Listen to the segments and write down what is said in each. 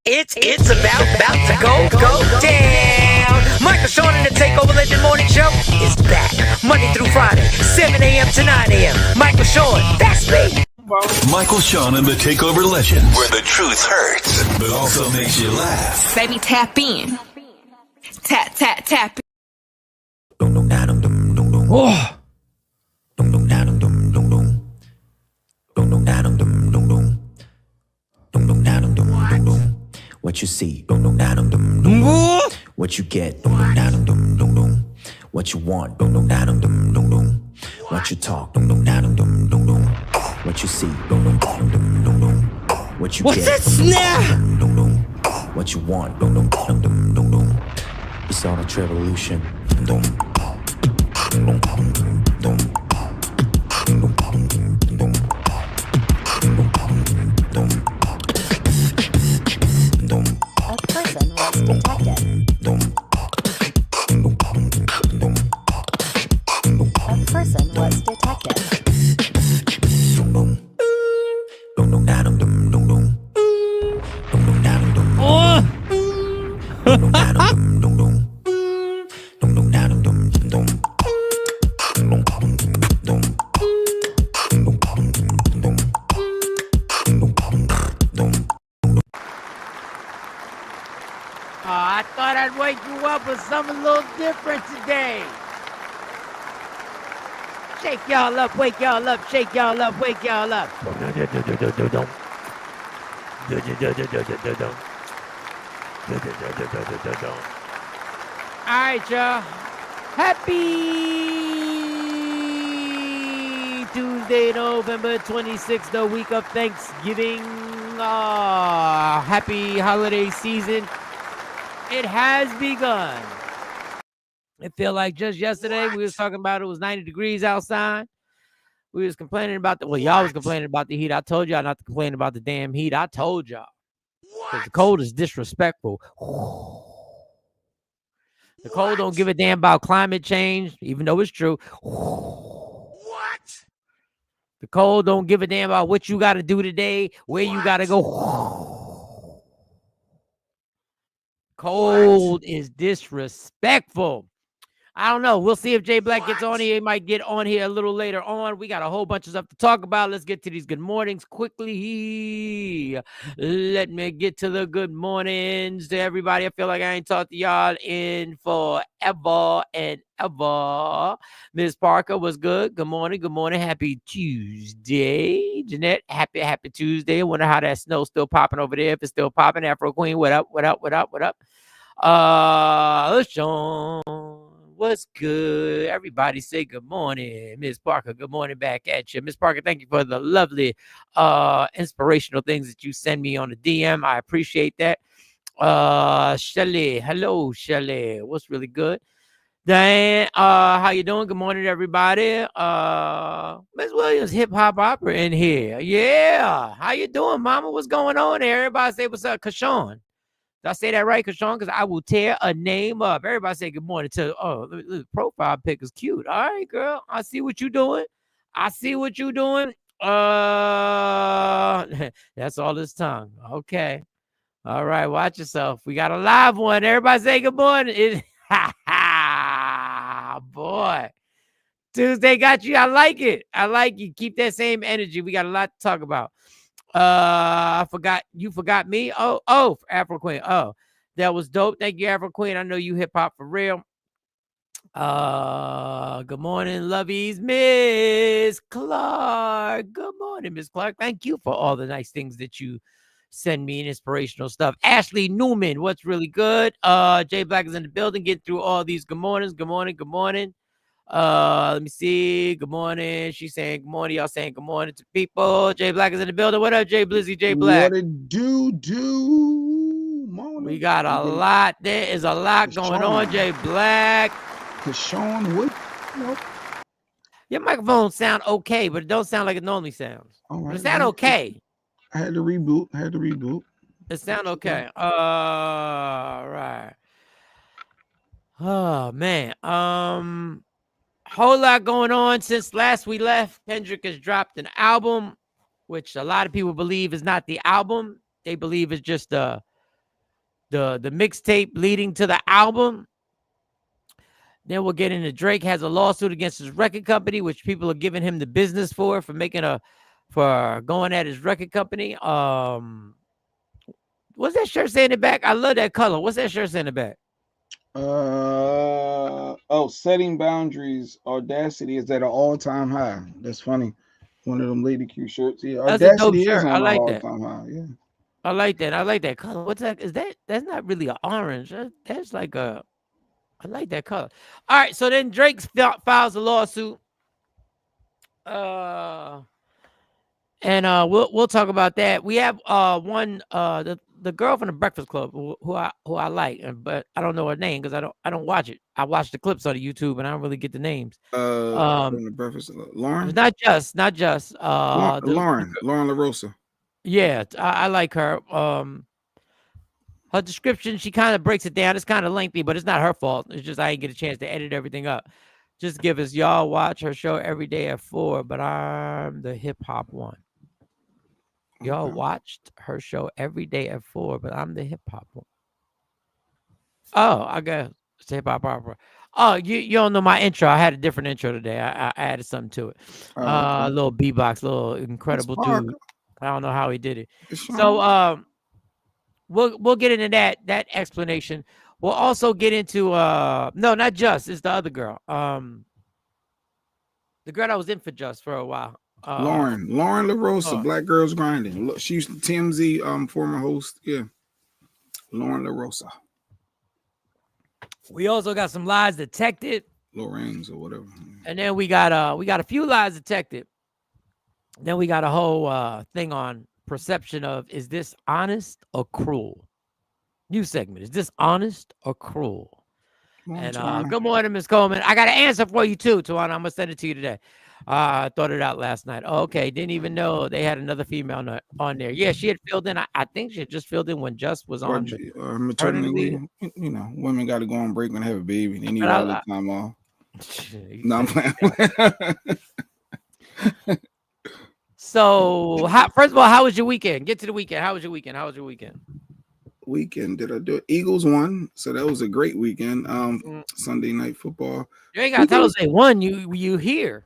It's about to go down. Michael Sean and the Takeover Legend Morning Show is back. Monday through Friday, 7 a.m. to 9 a.m. Michael Sean, that's me. Michael Sean and the Takeover Legend, where the truth hurts, but also makes you laugh. Baby, tap in. Tap, tap, tap. Oh. What you see, what you get, what you want, what you talk, what you see, what you What's get, that snare? what you want, it's all a revolution. A person was detected. A person was detected. I thought I'd wake you up with something a little different today. Shake y'all up, wake y'all up, shake y'all up, wake y'all up. All right, y'all. Happy Tuesday, November 26th, the week of Thanksgiving. Happy holiday season. It has begun. It feel like just yesterday we was talking about it was 90 degrees outside. We was complaining about y'all was complaining about the heat. I told y'all not to complain about the damn heat. I told y'all. Because the cold is disrespectful. The cold don't give a damn about climate change, even though it's true. The cold don't give a damn about what you got to do today, where you got to go. Cold is disrespectful. I don't know. We'll see if Jay Black gets on here. He might get on here a little later on. We got a whole bunch of stuff to talk about. Let's get to these good mornings quickly. Let me get to the good mornings to everybody. I feel like I ain't talked to y'all in forever and ever. Miss Parker was good. Good morning. Good morning. Happy Tuesday. Jeanette, happy Tuesday. I wonder how that snow's still popping over there. If it's still popping. Afro Queen, what up? Sean, what's good? Everybody say good morning. Miss Parker, good morning back at you. Miss Parker, thank you for the lovely inspirational things that you send me on the DM. I appreciate that. Shelly, hello, Shelly. What's really good? Diane, how you doing? Good morning, everybody. Miss Williams, hip hop opera in here. Yeah. How you doing, mama? What's going on there? Everybody say what's up, Kashawn. Did I say that right, Kashawn? Because I will tear a name up. Everybody say good morning to, the profile pic is cute. All right, girl. I see what you're doing. That's all this tongue. Okay. All right. Watch yourself. We got a live one. Everybody say good morning. Boy. Tuesday got you. I like it. Keep that same energy. We got a lot to talk about. I forgot. You forgot me. Oh, Afro Queen. Oh, that was dope. Thank you, Afro Queen. I know you hip hop for real. Good morning, lovies, Miss Clark. Good morning, Miss Clark. Thank you for all the nice things that you send me and inspirational stuff. Ashley Newman, what's really good? Jay Black is in the building. Get through all these good mornings. Good morning. Let me see. Good morning. She's saying good morning. Y'all saying good morning to people. Jay Black is in the building. What up, Jay Blizzy? Jay Black. What it do? Morning. We got a lot. There is a lot going on, Jay Black. Kashawn, what? Your microphone sound okay, but it don't sound like it normally sounds. All right. It sound okay. I had to reboot. It sound okay. All right. Oh man. Whole lot going on since last we left. Kendrick has dropped an album, which a lot of people believe is not the album. They believe it's just a the mixtape leading to the album. Then we'll get into Drake has a lawsuit against his record company, which people are giving him the business for going at his record company. What's that shirt saying in the back? I love that color. What's that shirt saying in the back? Setting boundaries. Audacity is at an all-time high. That's funny. One of them Lady Q shirts. Yeah, That's a dope Audacity is shirt. on I an like that. all-time high. Yeah. I like that. I like that color. What's that? That's not really an orange. That's like a. I like that color. All right. So then Drake files a lawsuit. And we'll talk about that. We have one the girl from the Breakfast Club who I like, but I don't know her name because I don't watch it. I watch the clips on the YouTube and I don't really get the names. From the Breakfast, Lauren. Not just Lauren LaRosa. Yeah, I like her. Her description, she kind of breaks it down. It's kind of lengthy, but it's not her fault. It's just I didn't get a chance to edit everything up. Just give us, y'all watch her show every day at 4, but I'm the hip hop one. Y'all watched her show every day at 4, but I'm the hip hop one. Oh, I guess it's hip hop opera. Oh, you don't know my intro. I had a different intro today. I added something to it. A little beatbox, little incredible dude. I don't know how he did it. So we'll get into that explanation. We'll also get into no, not Just. It's the other girl. The girl that was in for Just for a while. Lauren LaRosa, Black Girls Grinding. She used to TMZ former host. Yeah. Lauren LaRosa. We also got some lies detected. Lorenz or whatever. And then we got a few lies detected. Then we got a whole thing on perception of, is this honest or cruel? New segment. Is this honest or cruel? And good morning, Ms. Coleman. I got an answer for you too, Tawana. I'm gonna send it to you today. I thought it out last night. Oh, okay. Didn't even know they had another female on there. Yeah, she had filled in. I think she had just filled in when Just was on maternity leave. You know, women got to go on break when they have a baby. They need all the time off. No, I'm playing. So, first of all, how was your weekend? Get to the weekend. How was your weekend? Weekend, did I do it? Eagles won, so that was a great weekend. Sunday night football. You ain't gotta tell us they won. You here?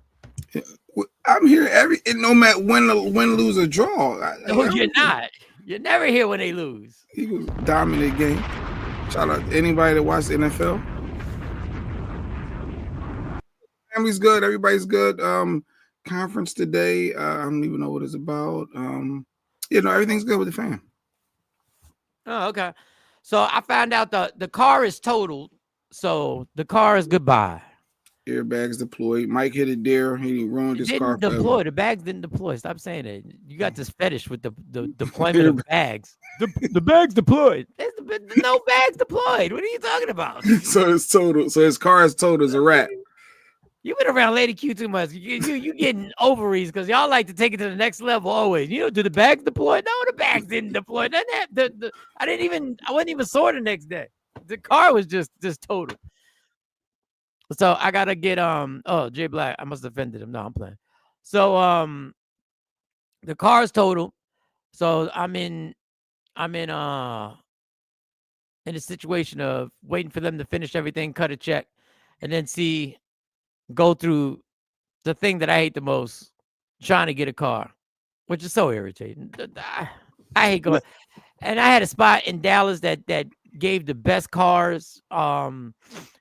I'm here no matter win, lose, or draw. No, you're not. You're never here when they lose. Eagles dominant game. Shout out to anybody that watched the NFL. Family's good. Everybody's good. Conference today. I don't even know what it's about. Everything's good with the fam. Oh, okay. So I found out the car is totaled. So the car is goodbye. Airbags deployed. Mike hit a deer. He ruined his car. Deploy. The bags didn't deploy. Stop saying it. You got this fetish with the deployment of bags. The bags deployed. There's no bags deployed. What are you talking about? So it's total. So his car is total as a rat. You've been around Lady Q too much. You getting ovaries because y'all like to take it to the next level always. Do the bags deploy? No, the bags didn't deploy. I wasn't even sore the next day. The car was just total. So I gotta get Jay Black. I must have offended him. No, I'm playing. So the car is total. So I'm in a situation of waiting for them to finish everything, cut a check, and then go through the thing that I hate the most, trying to get a car, which is so irritating. I hate going. And I had a spot in Dallas that gave the best cars, and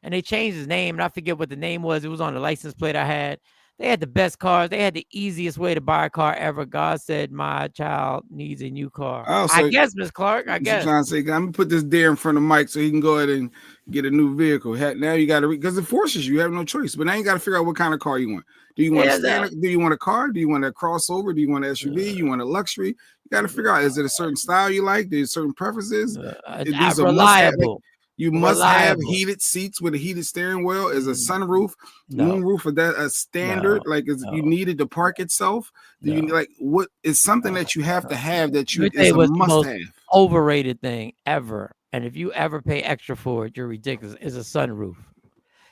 they changed his name, and I forget what the name was. It was on the license plate I had. They had the best cars. They had the easiest way to buy a car ever. God said, my child needs a new car. I guess, Miss Clark, I guess. Trying to say, I'm going to put this deer in front of Mike so he can go ahead and get a new vehicle. Now you got to, because it forces you. You have no choice. But now you got to figure out what kind of car you want. Do you want do you want a car? Do you want a crossover? Do you want an SUV? You want a luxury? You got to figure out, is it a certain style you like? There's certain preferences? Reliable. You must have heated seats with a heated steering wheel. Is a sunroof, moonroof, or that a standard? You needed to park itself? Do you like what is something that you have to have that you is a must have? Overrated thing ever. And if you ever pay extra for it, you're ridiculous. Is a sunroof.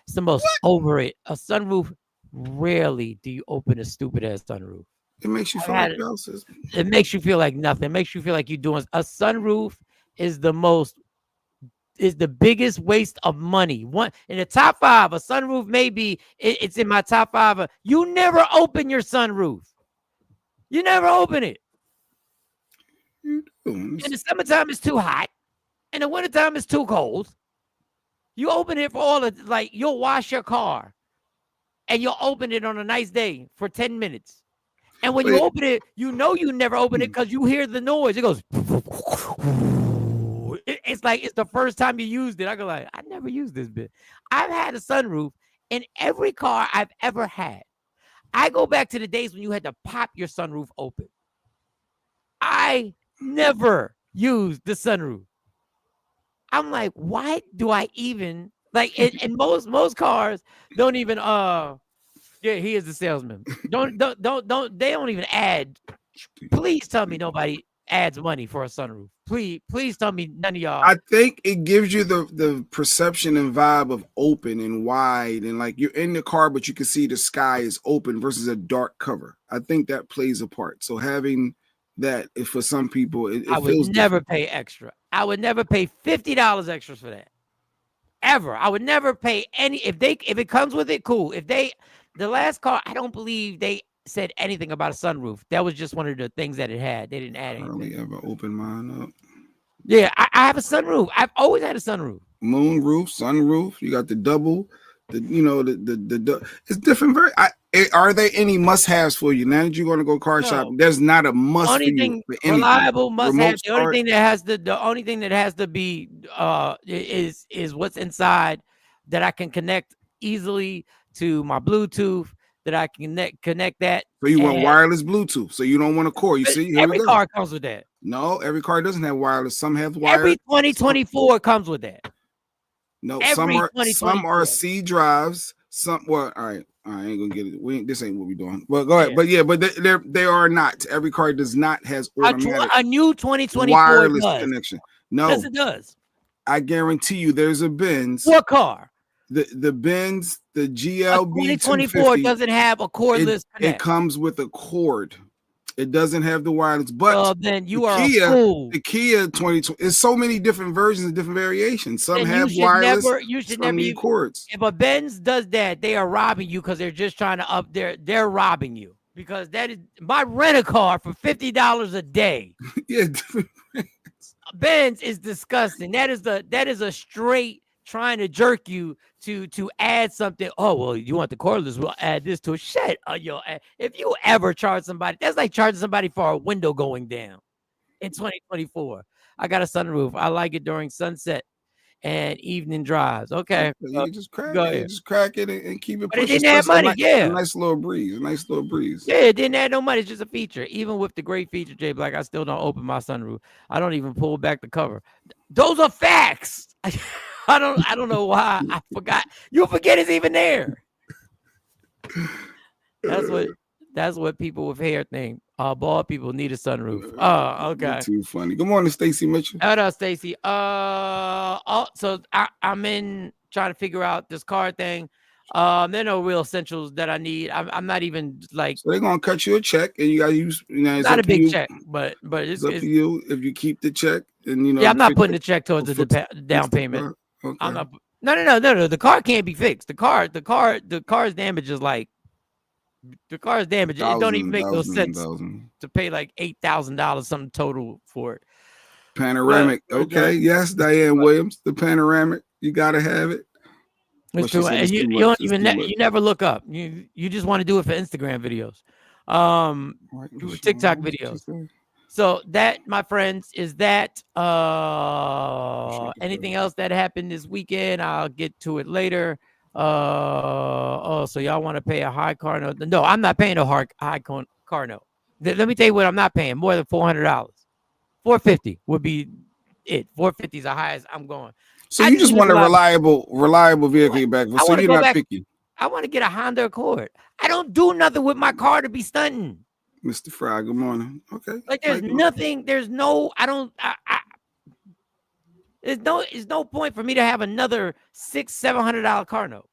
It's the most overrated. A sunroof. Rarely do you open a stupid ass sunroof. It makes you feel like it makes you feel like nothing. It makes you feel like you're doing a sunroof is the most the biggest waste of money. One in the top 5, a sunroof may be it's in my top 5. You never open your sunroof. You never open it. In the summertime, it's too hot. In the wintertime, it's too cold. You open it for all of, like, you'll wash your car and you'll open it on a nice day for 10 minutes. And when you open it, you know you never open it because you hear the noise. It goes. It's like it's the first time you used it. I go like, I never used this bit. I've had a sunroof in every car I've ever had. I go back to the days when you had to pop your sunroof open. I never used the sunroof. I'm like, why do I even like? And most cars don't even. Yeah, he is the salesman. Don't. They don't even add. Please tell me nobody adds money for a sunroof. Please tell me none of y'all. I think it gives you the perception and vibe of open and wide, and like you're in the car, but you can see the sky is open versus a dark cover. I think that plays a part. So having that, if for some people, I would never pay extra. I would never pay $50 extras for that. Ever. I would never pay any. If it comes with it, cool. The last car, I don't believe they said anything about a sunroof. That was just one of the things that it had. They didn't add anything. I hardly ever open mine up. Yeah, I have a sunroof. I've always had a sunroof. Moon roof, sunroof. You got the double. It's different. Are there any must-haves for you now that you're going to go car shopping? There's not a must. Only thing reliable must-have. The only thing that has to be is what's inside that I can connect easily to my Bluetooth. That I can connect that. So you want wireless Bluetooth. So you don't want a core. You see, every car comes with that. No, every car doesn't have wireless. Some have wireless. Every 2024 comes with that. No, some are C drives. All right. I ain't gonna get it. This ain't what we're doing. But go ahead. Yeah. But they are not. Every car does not has automatic a new 2024 wireless does. connection. No, yes, it does. I guarantee you, there's a Benz. What car? The Benz, the GLB 2024 doesn't have a cordless connect. It comes with a cord. It doesn't have the wireless. But then you are a fool. The Kia 2020. There's so many different versions and different variations. Some have wireless. You should never use cords. If a Benz does that, they are robbing you because they're just trying to up their. They're robbing you because that is my rent a car for $50 a day. Yeah, Benz is disgusting. That is a straight trying to jerk you to add something. Oh, well, you want the cordless, we'll add this to it. Shit, if you ever charge somebody, that's like charging somebody for a window going down in 2024. I got a sunroof. I like it during sunset and evening drives. Okay. You just crack it and keep it pushing. It didn't have money, a nice little breeze. Yeah, it didn't add no money. It's just a feature. Even with the great feature, Jay Black, I still don't open my sunroof. I don't even pull back the cover. Those are facts. I don't know why I forgot. You'll forget it's even there. That's what people with hair think. Bald people need a sunroof. Oh, okay. You're too funny. Good morning, Stacy Mitchell. Hello, Stacy. So I'm in trying to figure out this car thing. There are no real essentials that I need. I'm not even like. So they're gonna cut you a check, and you gotta use. It's not a big check, but it's up to you if you keep the check, and Yeah, I'm not putting the check towards the down payment. Okay. I'm not. No. The car can't be fixed. The car's damage is like. The car's damaged. It don't even make no sense to pay like $8,000 something total for it. Panoramic. Okay. Yes, Diane Williams. The panoramic. You gotta have it. It's true. And you don't even you never look up. You just want to do it for Instagram videos, TikTok videos. So that, my friends, is that. Anything else that happened this weekend? I'll get to it later. So y'all want to pay a high car note? No, I'm not paying a high car note. Let me tell you what I'm not paying. More than $400. $450 would be it. $450 is the highest I'm going. So you just want a reliable vehicle back. So you're not picky. I want to get a Honda Accord. I don't do nothing with my car to be stunting. Mr. Fry, good morning. Okay. Like there's nothing. There's no. There's no point for me to have another $600-700 car note.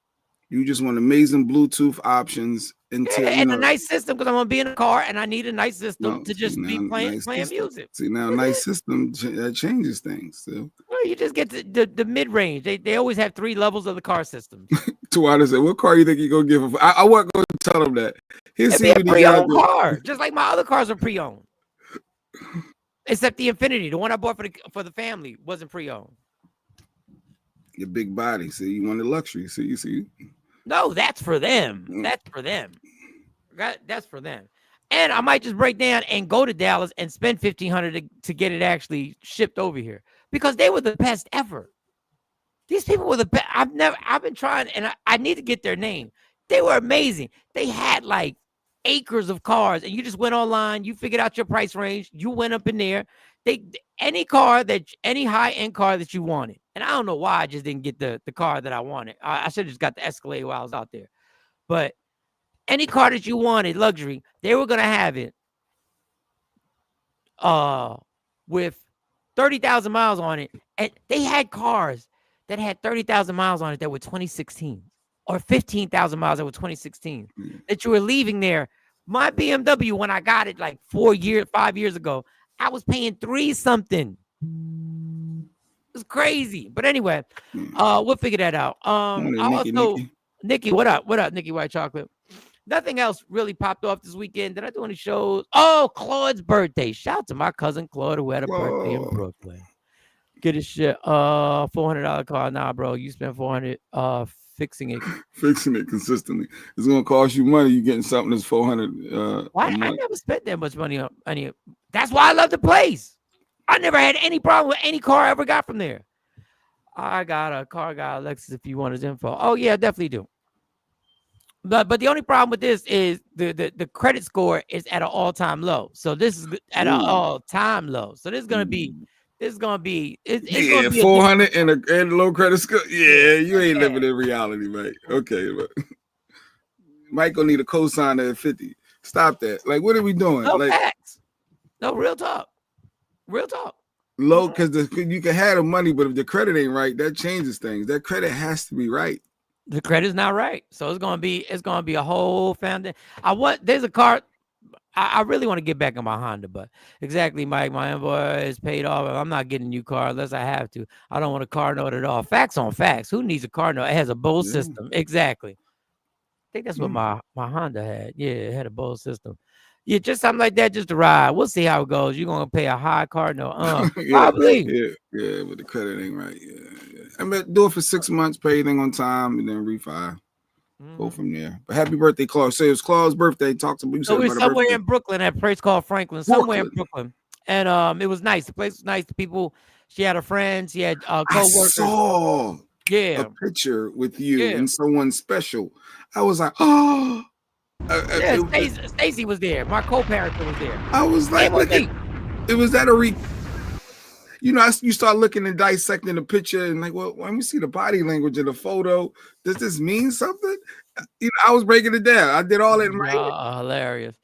You just want amazing Bluetooth options and a nice system because I'm gonna be in a car and I need a nice system to just be playing music. See now, nice system that changes things. So you just get the mid range. They always have 3 levels of the car systems. Tawanda said, "What car you think you gonna give him?" I wasn't gonna tell him that. He'll see It'd what be he a got. pre-owned car, just like my other cars are pre-owned. Except the Infinity, the one I bought for the family, wasn't pre-owned. Your big body. See, you want the luxury. See. No, that's for them. That's for them. That's for them. And I might just break down and go to Dallas and spend $1,500 to get it actually shipped over here because they were the best ever. These people were the best. I've been trying, and I need to get their name. They were amazing. They had like acres of cars, and you just went online. You figured out your price range. You went up in there. Any high-end car that you wanted. And I don't know why I just didn't get the car that I wanted. I should have just got the Escalade while I was out there. But any car that you wanted, luxury, they were going to have it with 30,000 miles on it. And they had cars that had 30,000 miles on it that were 2016 or 15,000 miles that were 2016 that you were leaving there. My BMW, when I got it like 5 years ago, I was paying 3 something. It was crazy. But anyway, we'll figure that out. Nikki, what up? What up, Nikki White Chocolate? Nothing else really popped off this weekend. Did I do any shows? Oh, Claude's birthday. Shout out to my cousin Claude who had a birthday in Brooklyn. Get his shit. $400 car. Nah, bro. You spent $400 fixing it. Fixing it consistently. It's gonna cost you money. You're getting something that's $400. Why? I never spent that much money on any. That's why I love the place. I never had any problem with any car I ever got from there. I got a car guy, Alexis, if you want his info. Oh, yeah, definitely do. But the only problem with this is the credit score is at an all-time low. So this is at an all-time low. So this is gonna be it's gonna be 400 and a low credit score. Yeah, you ain't living in reality, mate. Okay, but Mike gonna need a cosigner at 50. Stop that. Like, what are we doing? No like facts. No, real talk. Real talk. Low, because you can have the money, but if the credit ain't right, that changes things. That credit has to be right. The credit's not right, so it's gonna be a whole foundation. There's a car. I really want to get back on my Honda, but exactly, Mike, my invoice is paid off. I'm not getting a new car unless I have to. I don't want a car note at all. Facts on facts. Who needs a car note? It has a Bose system. Exactly. I think that's what my Honda had. Yeah, it had a Bose system. Yeah, just something like that, just to ride. We'll see how it goes. You're gonna pay a high car note. Probably. Yeah, but the credit ain't right. Yeah. I mean, do it for 6 months, pay everything on time, and then refi. Go from there. But happy birthday, Claude. Say it was Claude's birthday. Talk to me. So we're somewhere in Brooklyn at a place called Franklin. Somewhere in Brooklyn. And it was nice. The place was nice. The people, she had her friends, she had co-workers. I saw a picture with you and someone special. I was like, oh. Stacy was there. My co-parentor was there. I was like, it was that you start looking and dissecting the picture and like, well, let me see the body language of the photo. Does this mean something? I was breaking it down. I did all that in my head. Hilarious.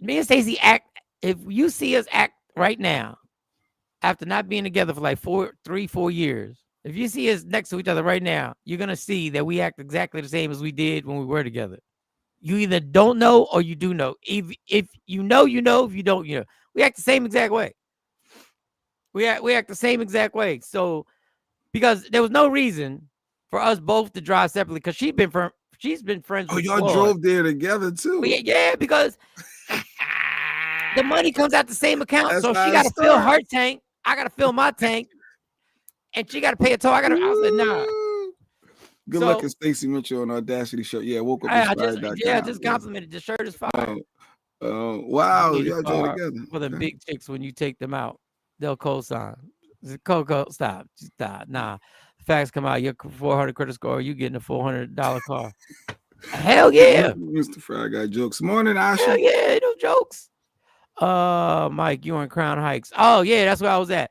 Me and Stacy act. If you see us act right now, after not being together for like 4 years, if you see us next to each other right now, you're gonna see that we act exactly the same as we did when we were together. You either don't know or you do know. If you know, you know. If you don't, you know. We act the same exact way. We act the same exact way. So, because there was no reason for us both to drive separately, because she's been friends. Oh, y'all drove there together too. Yeah, because the money comes out the same account. That's so she got to fill her tank. I got to fill my tank, and she got to pay a toll. I said, nah. Good luck at Stacey Mitchell on Audacity show. Yeah, woke up. Just complimented. The shirt is fire. Wow, y'all join together for the big chicks. When you take them out, they'll co-sign. Coco, stop. Nah. Facts come out. Your 400 credit score. You getting a $400 car? Hell yeah. Mr. Fry got jokes. Morning, Asha. Hell yeah, no jokes. Mike, you in Crown Heights? Oh yeah, that's where I was at.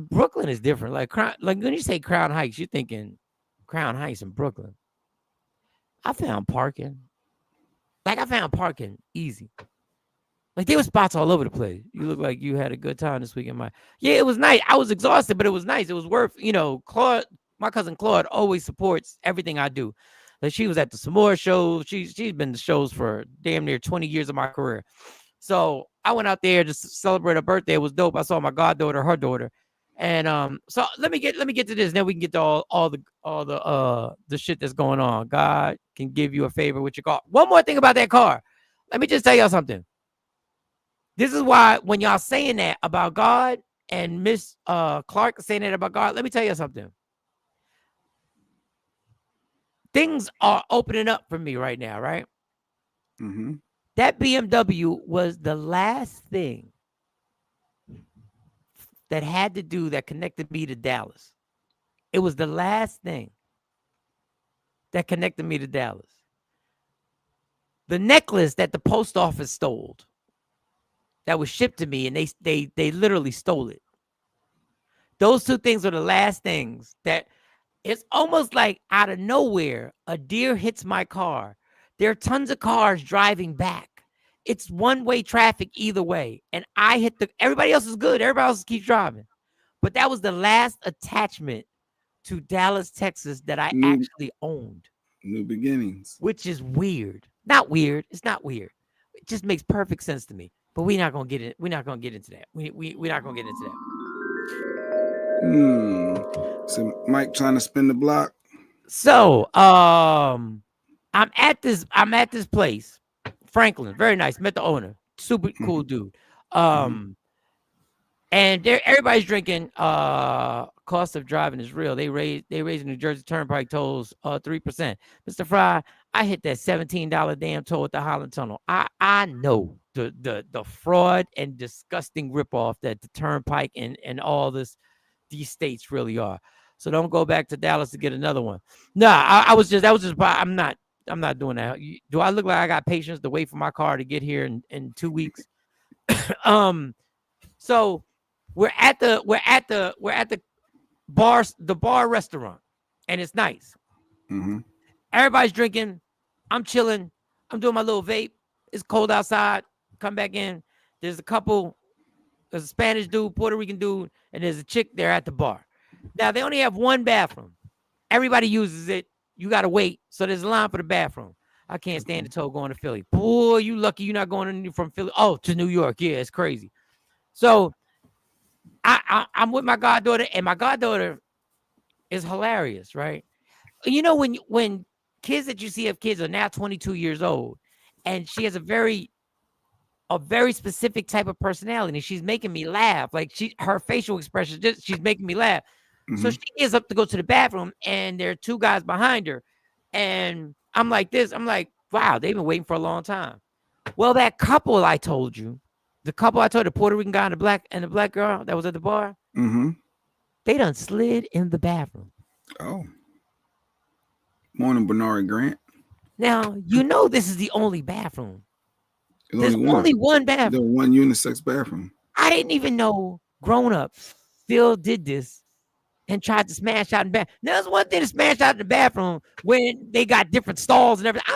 Brooklyn is different. Like when you say Crown Heights, you're thinking Crown Heights in Brooklyn. I found parking. I found parking easy. Like there were spots all over the place. You look like you had a good time this weekend, Mike. Yeah, it was nice. I was exhausted, but it was nice. It was worth, Claude, my cousin Claude always supports everything I do. Like she was at the Samoa show. She's been to shows for damn near 20 years of my career. So I went out there to celebrate her birthday. It was dope. I saw my goddaughter, her daughter, And so let me get to this. Then we can get to all the shit that's going on. God can give you a favor with your car. One more thing about that car. Let me just tell y'all something. This is why when y'all saying that about God and Miss Clark saying that about God, let me tell you something. Things are opening up for me right now, right? Mm-hmm. That BMW was the last thing that had to do that connected me to Dallas. It was the last thing that connected me to Dallas. The necklace that the post office stole, that was shipped to me, and they literally stole it. Those two things are the last things that it's almost like out of nowhere, a deer hits my car. There are tons of cars driving back. It's one-way traffic either way. And I hit everybody else is good. Everybody else keeps driving. But that was the last attachment to Dallas, Texas that I actually owned. New beginnings. Which is weird. Not weird. It's not weird. It just makes perfect sense to me. But we're not gonna get it. We're not gonna get into that. We're not gonna get into that. So Mike trying to spin the block. So I'm at this place. Franklin, very nice. Met the owner, super cool dude. And everybody's drinking. Cost of driving is real. They raised New Jersey Turnpike tolls 3%. Mr. Fry, I hit that $17 damn toll at the Holland Tunnel. I know the fraud and disgusting ripoff that the Turnpike and all these states really are. So don't go back to Dallas to get another one. Nah, that was just. I'm not doing that. Do I look like I got patience to wait for my car to get here in 2 weeks? So we're at the bar restaurant, and it's nice. Mm-hmm. Everybody's drinking. I'm chilling. I'm doing my little vape. It's cold outside. Come back in. There's a Spanish dude, Puerto Rican dude, and there's a chick there at the bar. Now they only have one bathroom. Everybody uses it. You got to wait. So there's a line for the bathroom. I can't stand the toll going to Philly. Boy, you lucky you're not going from Philly. Oh, to New York. Yeah, it's crazy. So I'm with my goddaughter, and my goddaughter is hilarious, right? You know, when kids that you see of kids are now 22 years old, and she has a very specific type of personality. She's making me laugh. Like her facial expression, she's making me laugh. Mm-hmm. So she gets up to go to the bathroom, and there are two guys behind her. And I'm like this. I'm like, wow, they've been waiting for a long time. Well, that couple I told you, the Puerto Rican guy and the black girl that was at the bar, mm-hmm. They done slid in the bathroom. Oh. Morning, Bernard Grant. Now, you know this is the only bathroom. There's only one bathroom. There's one unisex bathroom. I didn't even know grown-ups still did this and tried to smash out in the bathroom. Now, there's one thing to smash out in the bathroom when they got different stalls and everything.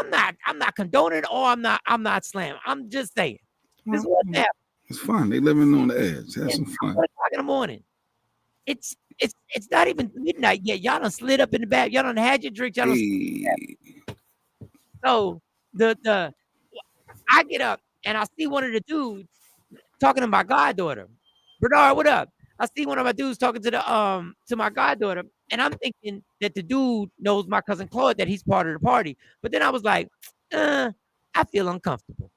I'm not condoning it, or I'm not slamming. I'm just saying. This is what happened. It's fun. They living on the edge. Have some fun. 1 o'clock in the morning. It's not even midnight yet. Y'all done slid up in the bath. Y'all done had your drink. Y'all done So I get up and I see one of the dudes talking to my goddaughter. Bernard, what up? I see one of my dudes talking to my goddaughter, and I'm thinking that the dude knows my cousin Claude, that he's part of the party. But then I was like, I feel uncomfortable.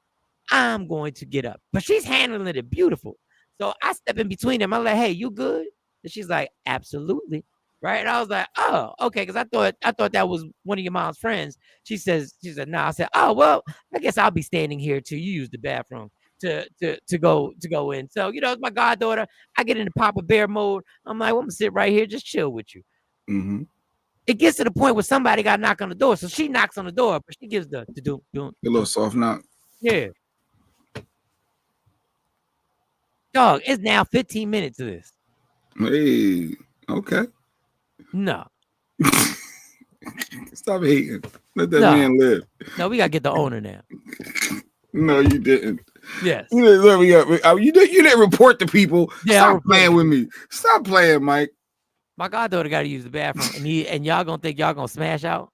I'm going to get up. But she's handling it beautiful. So I step in between them. I'm like, hey, you good? And she's like, absolutely. Right. And I was like, oh, okay. Because I thought that was one of your mom's friends. She said, no. I said, oh, well, I guess I'll be standing here till you use the bathroom to go in. So, it's my goddaughter. I get into Papa Bear mode. I'm like, well, I'm gonna sit right here, just chill with you. Mm-hmm. It gets to the point where somebody got to knock on the door. So she knocks on the door, but she gives the little soft knock. Yeah. Dog, it's now 15 minutes of this. Hey, okay. No. Stop hating. Let that man live. No, we gotta get the owner now. No, you didn't. Yes. You didn't report to people. Yeah, stop playing with me. Stop playing, Mike. My goddaughter got to use the bathroom, and y'all gonna think y'all gonna smash out?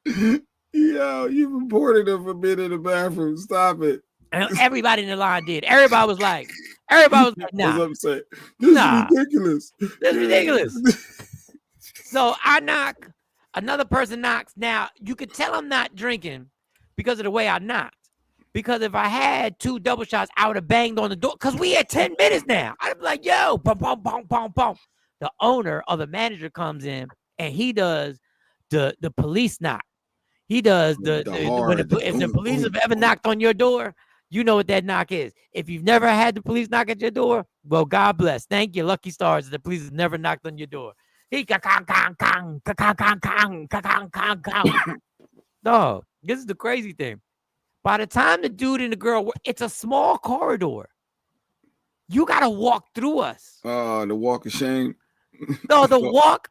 Yo, you reported her for being in the bathroom. Stop it. And everybody in the line did. Everybody was like, Everybody was like, I was nah, upset. This Nah. is ridiculous. this is ridiculous. So I knock, another person knocks. Now, you could tell I'm not drinking because of the way I knocked. Because if I had 2 double shots, I would have banged on the door. Because we had 10 minutes now. I'd be like, yo, bum, bum, bum, bum, bum. The owner or the manager comes in and he does the police knock. He does if the police have ever knocked on your door, you know what that knock is. If you've never had the police knock at your door, well, God bless. Thank you, lucky stars. The police have never knocked on your door. He ka-kong, kong, kong, ka-kong, kong, kong, ka-kong, kong, kong. Dog, this is the crazy thing. By the time the dude and the girl, it's a small corridor. You got to walk through us. The walk of shame. No, the walk.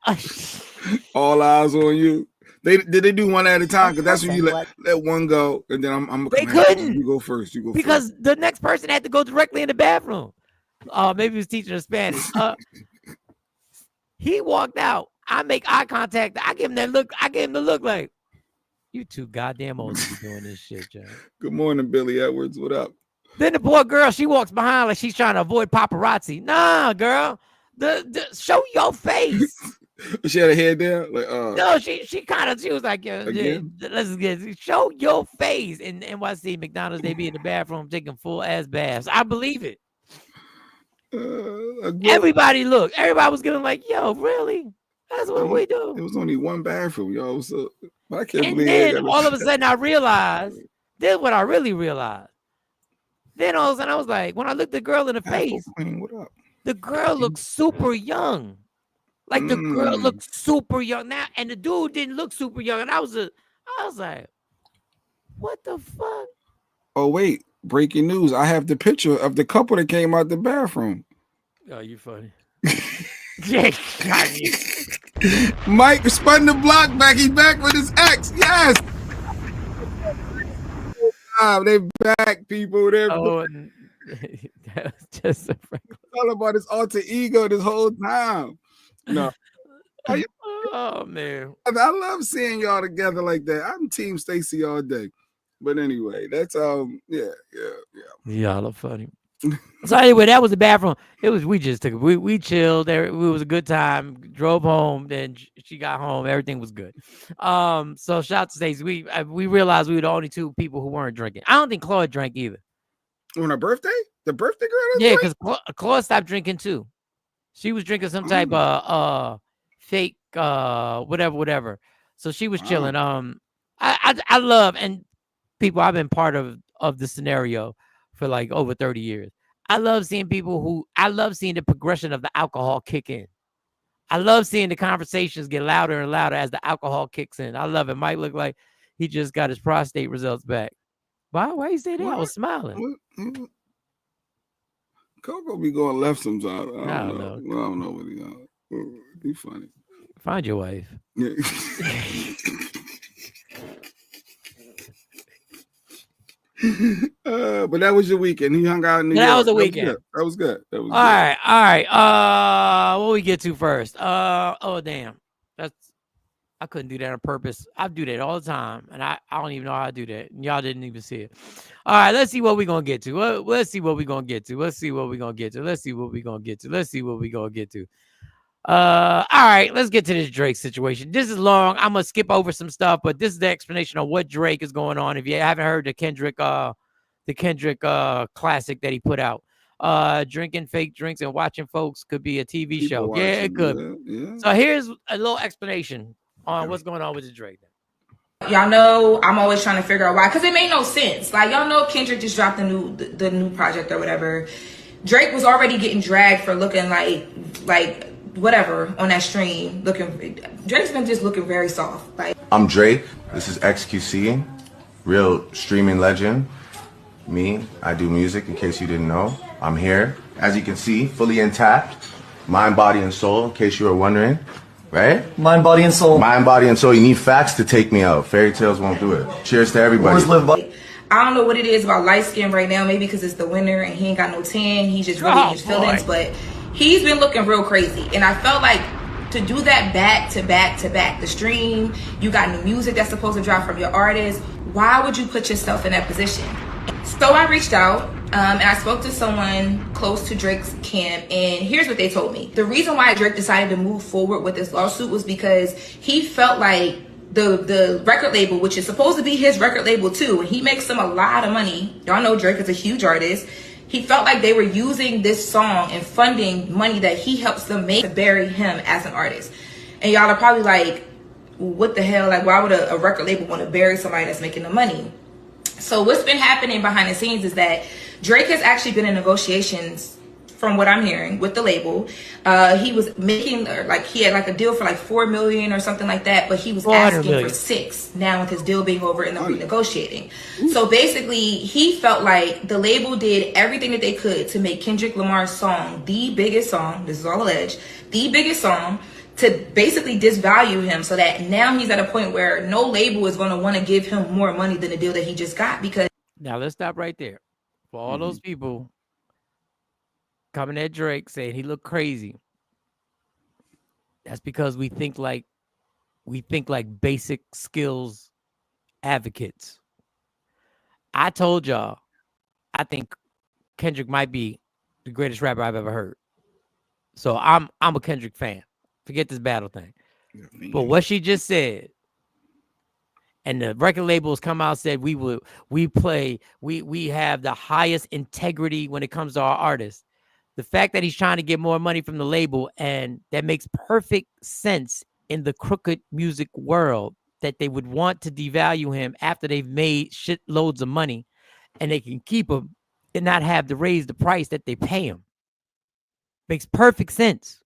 All eyes on you. Did they do one at a time? Because that's when you let one go, and then I'm They couldn't. You go first. You go because first. the next person had to go directly in the bathroom. Maybe he was teaching us Spanish. He walked out. I make eye contact. I give him that look. I gave him the look like, you too goddamn old to be doing this shit, John. Good morning, Billy Edwards. What up? Then the poor girl, she walks behind like she's trying to avoid paparazzi. Nah, girl. The show your face. She had her head down. Like, no, she was like, let's show your face. In NYC McDonald's, they be in the bathroom taking full ass baths. I believe it. Everybody looked. Everybody was getting like, yo, really? That's what we do. It was only one bathroom, y'all. So I can't and believe then all of a sudden I realized, this is what I really realized. Then all of a sudden I was like, when I looked the girl in the face, what up? The girl looked super young. Like the girl looked super young now, and the dude didn't look super young. And I was like, what the fuck? Oh, wait. Breaking news. I have the picture of the couple that came out the bathroom. Oh, you funny. Yeah, got you. Mike spun the block back. He's back with his ex. Yes. They back, people. They're that was just all about his alter ego this whole time. No. Oh man. I love seeing y'all together like that. I'm Team Stacy all day. But anyway, that's yeah. Y'all are funny. So anyway, that was the bathroom. We just took it. We chilled. It was a good time. Drove home. Then she got home. Everything was good. So shout out to Stacey. We realized we were the only 2 people who weren't drinking. I don't think Claude drank either. On her birthday? The birthday girl? Yeah, because Claude stopped drinking too. She was drinking some type of fake whatever. So she was chilling. I love, and people, I've been part of the scenario for like over 30 years. I love seeing the progression of the alcohol kick in. I love seeing the conversations get louder and louder as the alcohol kicks in. I love it. Mike looked like he just got his prostate results back. Why you say that? I was smiling. Coco be going left sometimes. I don't know. know. I don't know what he does. Be funny. Find your wife. Yeah. But that was your weekend. He hung out in New York. That was a weekend. That was good. All right. What we get to first? Oh damn. I couldn't do that on purpose. I do that all the time, and I don't even know how I do that. And y'all didn't even see it. All right, let's see what we're gonna get to. Let's see what we're gonna get to. All right, let's get to this Drake situation. This is long. I'm gonna skip over some stuff, but this is the explanation of what Drake is going on. If you haven't heard the Kendrick classic that he put out, drinking fake drinks and watching folks could be a TV show. Yeah, it could. Yeah. So here's a little explanation on what's going on with the Drake. Y'all know I'm always trying to figure out why, because it made no sense. Like, y'all know Kendrick just dropped the new project or whatever. Drake was already getting dragged for looking like whatever on that stream. Drake's been just looking very soft. Like, I'm Drake. This is XQC, real streaming legend. Me, I do music. In case you didn't know, I'm here. As you can see, fully intact, mind, body, and soul. In case you were wondering. Right? Mind, body, and soul. Mind, body, and soul. You need facts to take me out. Fairy tales won't do it. Cheers to everybody. I don't know what it is about light skin right now. Maybe because it's the winter and he ain't got no tan. He's just really in his feelings. But he's been looking real crazy. And I felt like to do that back to back to back, the stream, you got new music that's supposed to drop from your artist. Why would you put yourself in that position? So I reached out And I spoke to someone close to Drake's camp, and here's what they told me. The reason why Drake decided to move forward with this lawsuit was because he felt like the record label, which is supposed to be his record label too, and he makes them a lot of money. Y'all know Drake is a huge artist. He felt like they were using this song and funding money that he helps them make to bury him as an artist. And y'all are probably like, what the hell? Like, why would a record label want to bury somebody that's making the money? So what's been happening behind the scenes is that Drake has actually been in negotiations, from what I'm hearing, with the label. He was making, like, he had like a deal for like $4 million or something like that, but he was asking for $6 now with his deal being over and them renegotiating. So basically, he felt like the label did everything that they could to make Kendrick Lamar's song the biggest song, this is all alleged, the biggest song, to basically disvalue him, so that now he's at a point where no label is going to want to give him more money than the deal that he just got. Because now let's stop right there. For all those people coming at Drake saying he looked crazy, that's because we think like basic skills advocates. I told y'all, I think Kendrick might be the greatest rapper I've ever heard. So I'm a Kendrick fan. Forget this battle thing. But what she just said, and the record labels come out and said we have the highest integrity when it comes to our artists. The fact that he's trying to get more money from the label, and that makes perfect sense in the crooked music world, that they would want to devalue him after they've made shitloads of money, and they can keep him and not have to raise the price that they pay him. Makes perfect sense.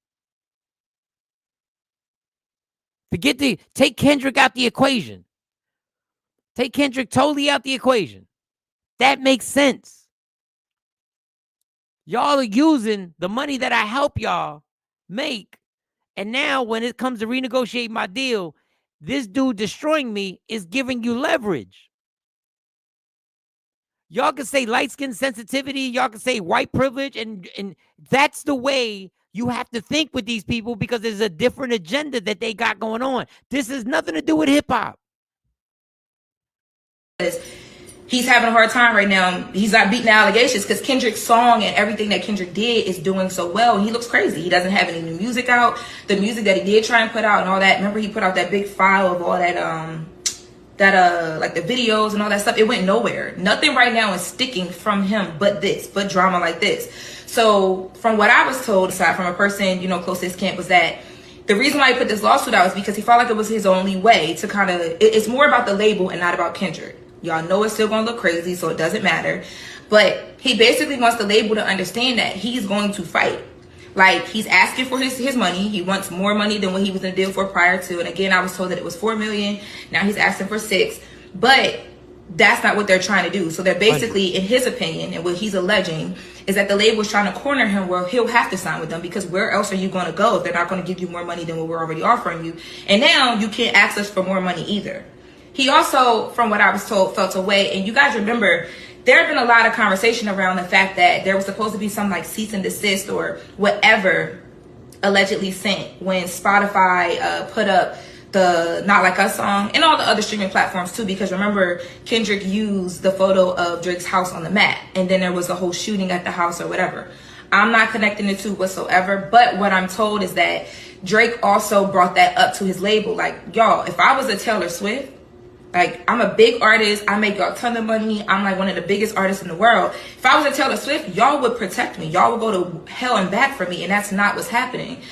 Take Kendrick out the equation. Take Kendrick totally out the equation. That makes sense. Y'all are using the money that I help y'all make. And now when it comes to renegotiate my deal, this dude destroying me is giving you leverage. Y'all can say light skin sensitivity. Y'all can say white privilege. And that's the way you have to think with these people, because there's a different agenda that they got going on. This has nothing to do with hip hop. He's having a hard time right now. He's not beating the allegations because Kendrick's song and everything that Kendrick did is doing so well. And he looks crazy. He doesn't have any new music out. The music that he did try and put out and all that. Remember, he put out that big file of all that, like the videos and all that stuff. It went nowhere. Nothing right now is sticking from him but drama like this. So from what I was told, aside from a person, close to his camp, was that the reason why he put this lawsuit out is because he felt like it was his only way to kind of, it's more about the label and not about Kendrick. Y'all know it's still going to look crazy, so it doesn't matter. But he basically wants the label to understand that he's going to fight. Like, he's asking for his money. He wants more money than what he was in a deal for prior to. And again, I was told that it was $4 million. Now he's asking for $6. But that's not what they're trying to do. So they're basically, in his opinion, and what he's alleging, is that the label is trying to corner him where he'll have to sign with them, because where else are you going to go if they're not going to give you more money than what we're already offering you? And now you can't ask us for more money either. He also, from what I was told, felt away. And you guys remember, there had been a lot of conversation around the fact that there was supposed to be some like cease and desist or whatever allegedly sent when Spotify put up the Not Like Us song, and all the other streaming platforms too, because remember, Kendrick used the photo of Drake's house on the map, and then there was a whole shooting at the house or whatever. I'm not connecting the two whatsoever, but what I'm told is that Drake also brought that up to his label. Like, y'all, if I was a Taylor Swift, like, I'm a big artist, I make y'all a ton of money, I'm like one of the biggest artists in the world. If I was a Taylor Swift, y'all would protect me. Y'all would go to hell and back for me, and that's not what's happening.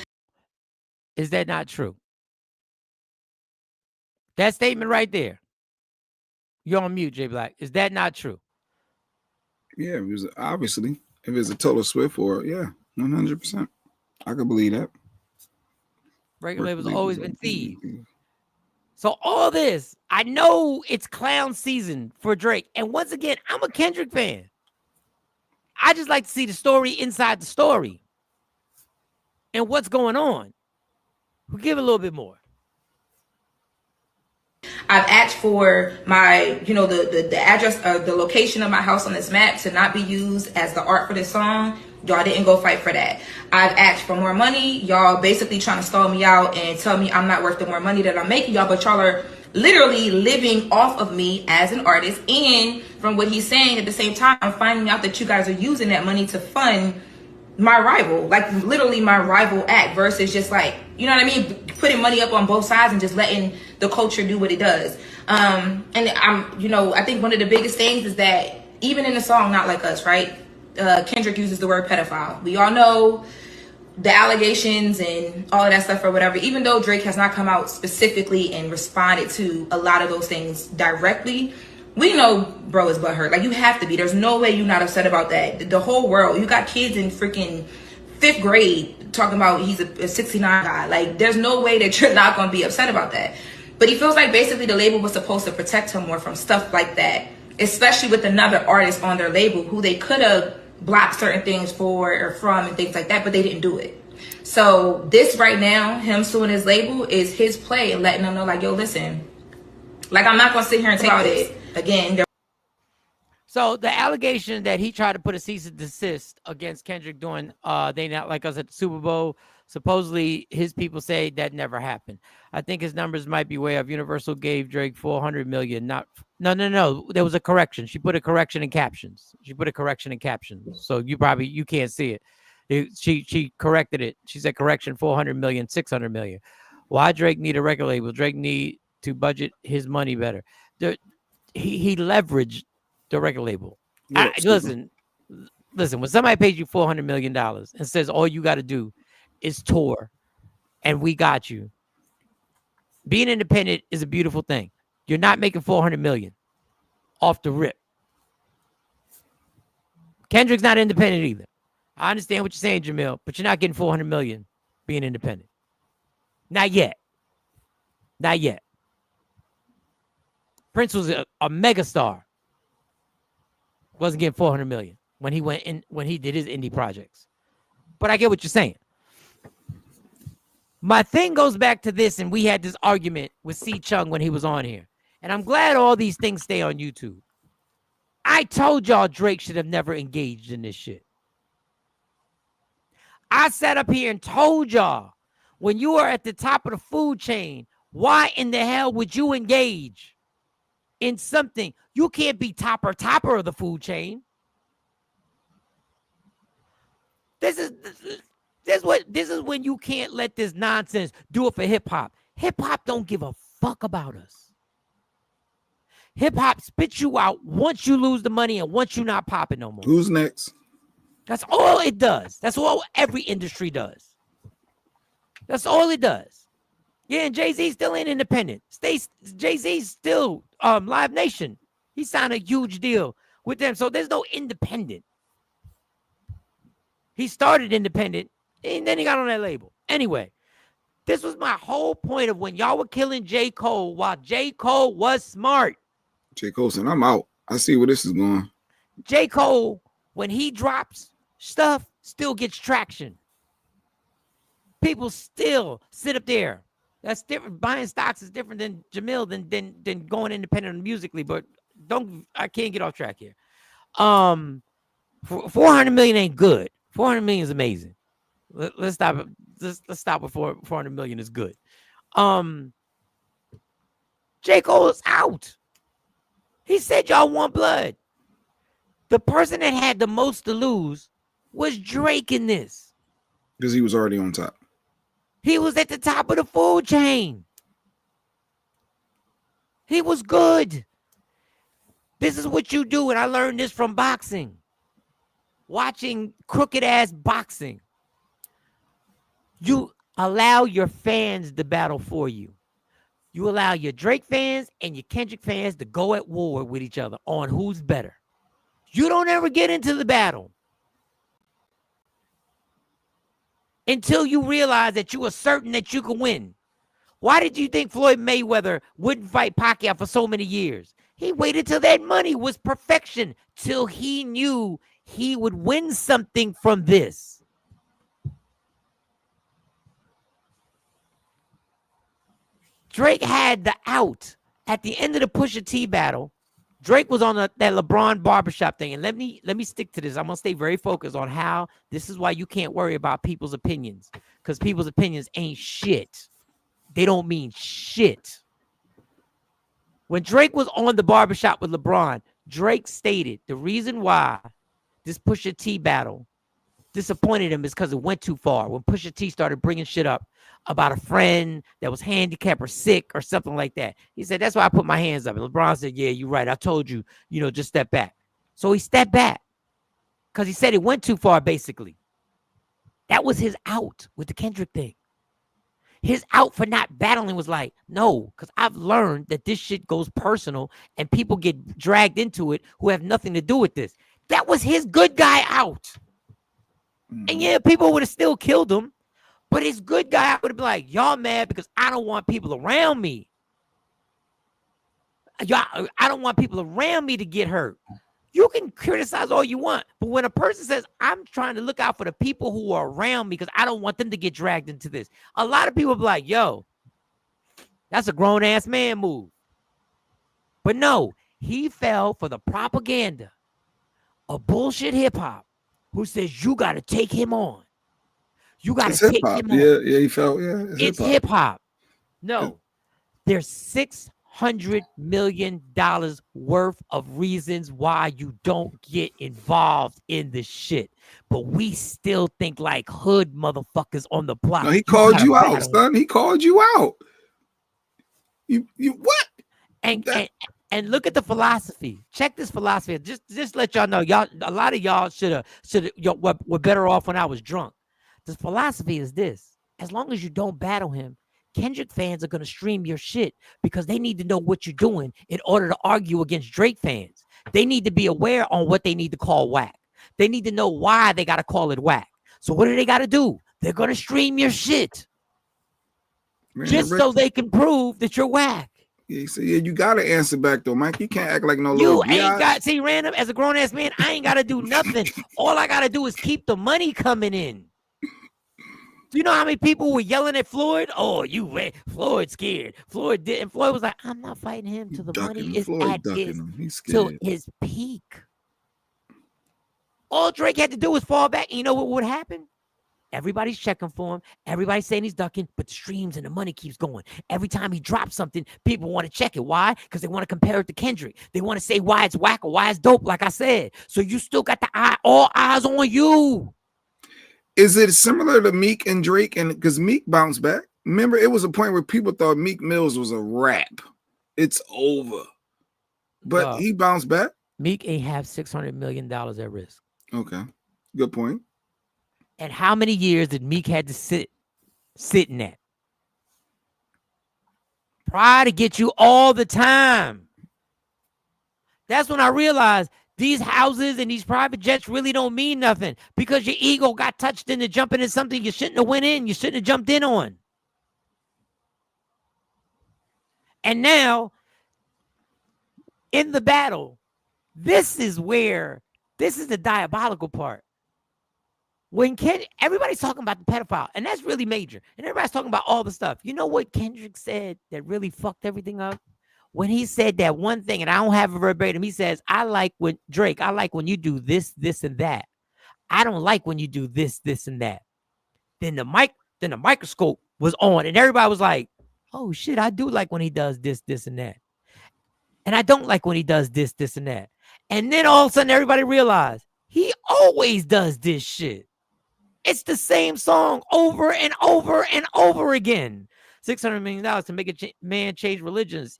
Is that not true? That statement right there. You're on mute, Jay Black. Is that not true? Yeah, it was obviously. If it's a Taylor Swift or 100%. I could believe that. Record labels have always been thieves. So all this, I know it's clown season for Drake. And once again, I'm a Kendrick fan. I just like to see the story inside the story and what's going on. We'll give it a little bit more. I've asked for my, the address, the location of my house on this map to not be used as the art for this song. Y'all didn't go fight for that. I've asked for more money. Y'all basically trying to stall me out and tell me I'm not worth the more money that I'm making y'all, but y'all are literally living off of me as an artist. And from what he's saying, at the same time, I'm finding out that you guys are using that money to fund my rival, like literally my rival act, versus just like, you know what I mean, putting money up on both sides and just letting the culture do what it does. And I think one of the biggest things is that even in the song Not Like Us, right, Kendrick uses the word pedophile. We all know the allegations and all of that stuff or whatever, even though Drake has not come out specifically and responded to a lot of those things directly. We know bro is butthurt. Like, you have to be. There's no way you're not upset about that. The whole world. You got kids in freaking 5th grade talking about he's a 69 guy. Like, there's no way that you're not going to be upset about that. But he feels like basically the label was supposed to protect him more from stuff like that, especially with another artist on their label who they could have blocked certain things for or from and things like that, but they didn't do it. So this right now, him suing his label, is his play and letting them know, like, yo, listen, like, I'm not going to sit here and take it. Again, so the allegation that he tried to put a cease and desist against Kendrick doing They Not Like Us at the Super Bowl, supposedly his people say that never happened. I think his numbers might be way off. Universal gave Drake $400 million. No. There was a correction. She put a correction in captions. So you can't see it. She corrected it. She said correction 400 million, 600 million. Why Drake need a record label? Drake need to budget his money better. He leveraged the record label. Listen, when somebody pays you $400 million and says all you got to do is tour and we got you, being independent is a beautiful thing. You're not making $400 million off the rip. Kendrick's not independent either. I understand what you're saying, Jamil, but you're not getting $400 million being independent. Not yet. Prince was a megastar. Wasn't getting $400 million when he did his indie projects. But I get what you're saying. My thing goes back to this, and we had this argument with C. Chung when he was on here. And I'm glad all these things stay on YouTube. I told y'all Drake should have never engaged in this shit. I sat up here and told y'all, when you are at the top of the food chain, why in the hell would you engage in something? You can't be topper of the food chain. This is when you can't let this nonsense do it for hip hop. Hip hop don't give a fuck about us. Hip hop spits you out once you lose the money and once you're not popping no more. Who's next? That's all it does. That's all every industry does. That's all it does. Yeah, and Jay-Z still ain't independent. Jay-Z's still Live Nation. He signed a huge deal with them. So there's no independent. He started independent, and then he got on that label. Anyway, this was my whole point of when y'all were killing J. Cole while J. Cole was smart. J. Cole said, I'm out. I see where this is going. J. Cole, when he drops stuff, still gets traction. People still sit up there. That's different. Buying stocks is different than Jamil than going independent musically. But I can't get off track here. 400 million ain't good. 400 million is amazing. Let's stop. Let's stop with 400 million is good. J. Cole is out. He said y'all want blood. The person that had the most to lose was Drake in this. Because he was already on top. He was at the top of the food chain. He was good. This is what you do, and I learned this from boxing. Watching crooked ass boxing. You allow your fans to battle for you. You allow your Drake fans and your Kendrick fans to go at war with each other on who's better. You don't ever get into the battle until you realize that you are certain that you can win. Why did you think Floyd Mayweather wouldn't fight Pacquiao for so many years? He waited till that money was perfection, till he knew he would win something from this. Drake had the out at the end of the Pusha T battle. Drake was on that LeBron barbershop thing. And let me stick to this. I'm going to stay very focused on how this is why you can't worry about people's opinions, because people's opinions ain't shit. They don't mean shit. When Drake was on the barbershop with LeBron, Drake stated the reason why this Pusha T battle disappointed him is because it went too far. When Pusha T started bringing shit up about a friend that was handicapped or sick or something like that. He said, that's why I put my hands up. And LeBron said, yeah, you're right. I told you, just step back. So he stepped back because he said it went too far, basically. That was his out with the Kendrick thing. His out for not battling was like, no, because I've learned that this shit goes personal and people get dragged into it who have nothing to do with this. That was his good guy out. And yeah, people would have still killed him, but his good guy would have been like, y'all mad because I don't want people around me. I don't want people around me to get hurt. You can criticize all you want, but when a person says, I'm trying to look out for the people who are around me because I don't want them to get dragged into this, a lot of people be like, yo, that's a grown-ass man move. But no, he fell for the propaganda of bullshit hip-hop who says you got to take him on. You got to take him on. Yeah, he felt, It's hip-hop. No, there's $600 million worth of reasons why you don't get involved in this shit. But we still think like hood motherfuckers on the block. No, he called you out, son. He called you out. You what? And look at the philosophy. Check this philosophy. Just let y'all know. A lot of y'all were better off when I was drunk. The philosophy is this: as long as you don't battle him, Kendrick fans are going to stream your shit because they need to know what you're doing in order to argue against Drake fans. They need to be aware on what they need to call whack. They need to know why they got to call it whack. So what do they got to do? They're going to stream your shit just so they can prove that you're whack. Yeah, so you got to answer back though, Mike. You can't act like no little You ain't got, see, random, as a grown-ass man, I ain't got to do nothing. All I got to do is keep the money coming in. Do you know how many people were yelling at Floyd? Oh, Floyd's scared. Floyd did. And Floyd was like, I'm not fighting him till the money is at his peak. All Drake had to do was fall back. And you know what would happen? Everybody's checking for him. Everybody's saying he's ducking, but the streams and the money keeps going. Every time he drops something, people want to check it. Why? Because they want to compare it to Kendrick. They want to say why it's whack or why it's dope, like I said. So you still got all eyes on you. Is it similar to Meek and Drake? And because Meek bounced back. Remember, it was a point where people thought Meek Mills was a rap. It's over. But he bounced back. Meek ain't have $600 million at risk. Okay. Good point. And how many years did Meek had to sit in that? Try to get you all the time. That's when I realized these houses and these private jets really don't mean nothing because your ego got touched into jumping in something you shouldn't have went in. You shouldn't have jumped in on. And now, in the battle, this is the diabolical part. When everybody's talking about the pedophile, and that's really major, and everybody's talking about all the stuff. You know what Kendrick said that really fucked everything up? When he said that one thing, and I don't have it verbatim, he says, I like when you do this, this, and that. I don't like when you do this, this, and that. Then the microscope was on, and everybody was like, oh shit, I do like when he does this, this, and that. And I don't like when he does this, this, and that. And then all of a sudden everybody realized he always does this shit. It's the same song over and over and over again. $600 million to make a man change religions.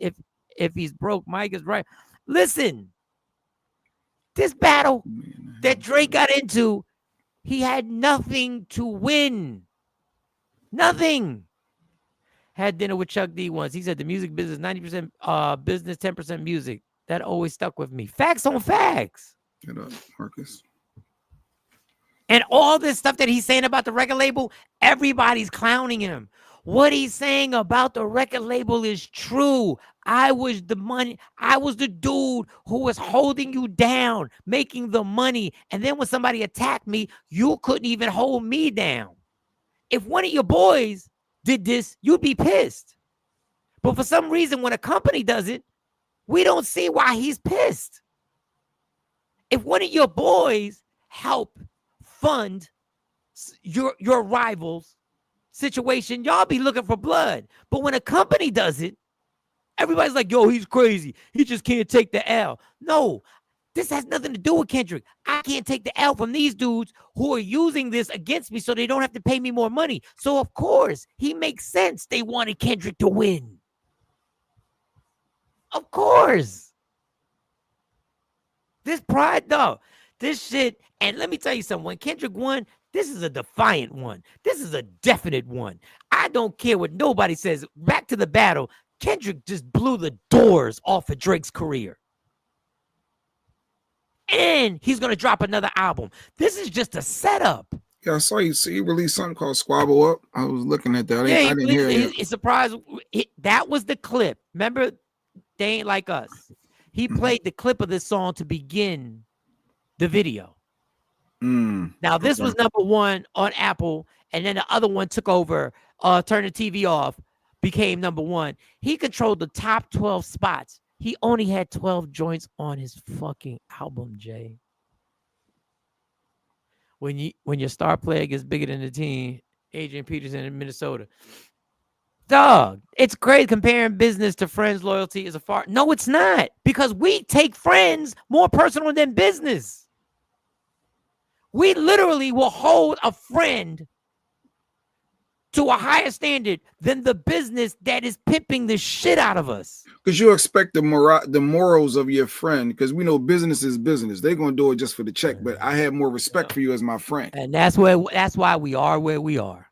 If he's broke, Mike is right. Listen, this battle that Drake got into, he had nothing to win. Nothing. Had dinner with Chuck D once. He said the music business, 90% business, 10% music. That always stuck with me. Facts on facts. Get up, Marcus. And all this stuff that he's saying about the record label, everybody's clowning him. What he's saying about the record label is true. I was the dude who was holding you down, making the money. And then when somebody attacked me, you couldn't even hold me down. If one of your boys did this, you'd be pissed. But for some reason, when a company does it, we don't see why he's pissed. If one of your boys help fund your rival's situation, y'all be looking for blood. But when a company does it, Everybody's like, yo, he's crazy. He just can't take the L. No, this has nothing to do with Kendrick. I can't take the L from these dudes who are using this against me so they don't have to pay me more money. So, of course, he makes sense. They wanted Kendrick to win. Of course. This pride, though. This shit, and let me tell you something. When Kendrick won, this is a defiant one. This is a definite one. I don't care what nobody says. Back to the battle. Kendrick just blew the doors off of Drake's career. And he's going to drop another album. This is just a setup. Yeah, I saw you. See, he released something called Squabble Up. I was looking at that. I didn't hear it. It's surprised. That was the clip. Remember, They Ain't Like Us. He played the clip of this song to begin the video. Now, this was number one on Apple, and then the other one took over, turned the TV off, became number one. He controlled the top 12 spots. He only had 12 joints on his fucking album, Jay. When your star player gets bigger than the team, Adrian Peterson in Minnesota. Dog, it's crazy comparing business to friends. Loyalty is a far. No, it's not. Because we take friends more personal than business. We literally will hold a friend to a higher standard than the business that is pimping the shit out of us. Because you expect the morals of your friend, because we know business is business. They're going to do it just for the check, but I have more respect for you as my friend. And that's why we are where we are.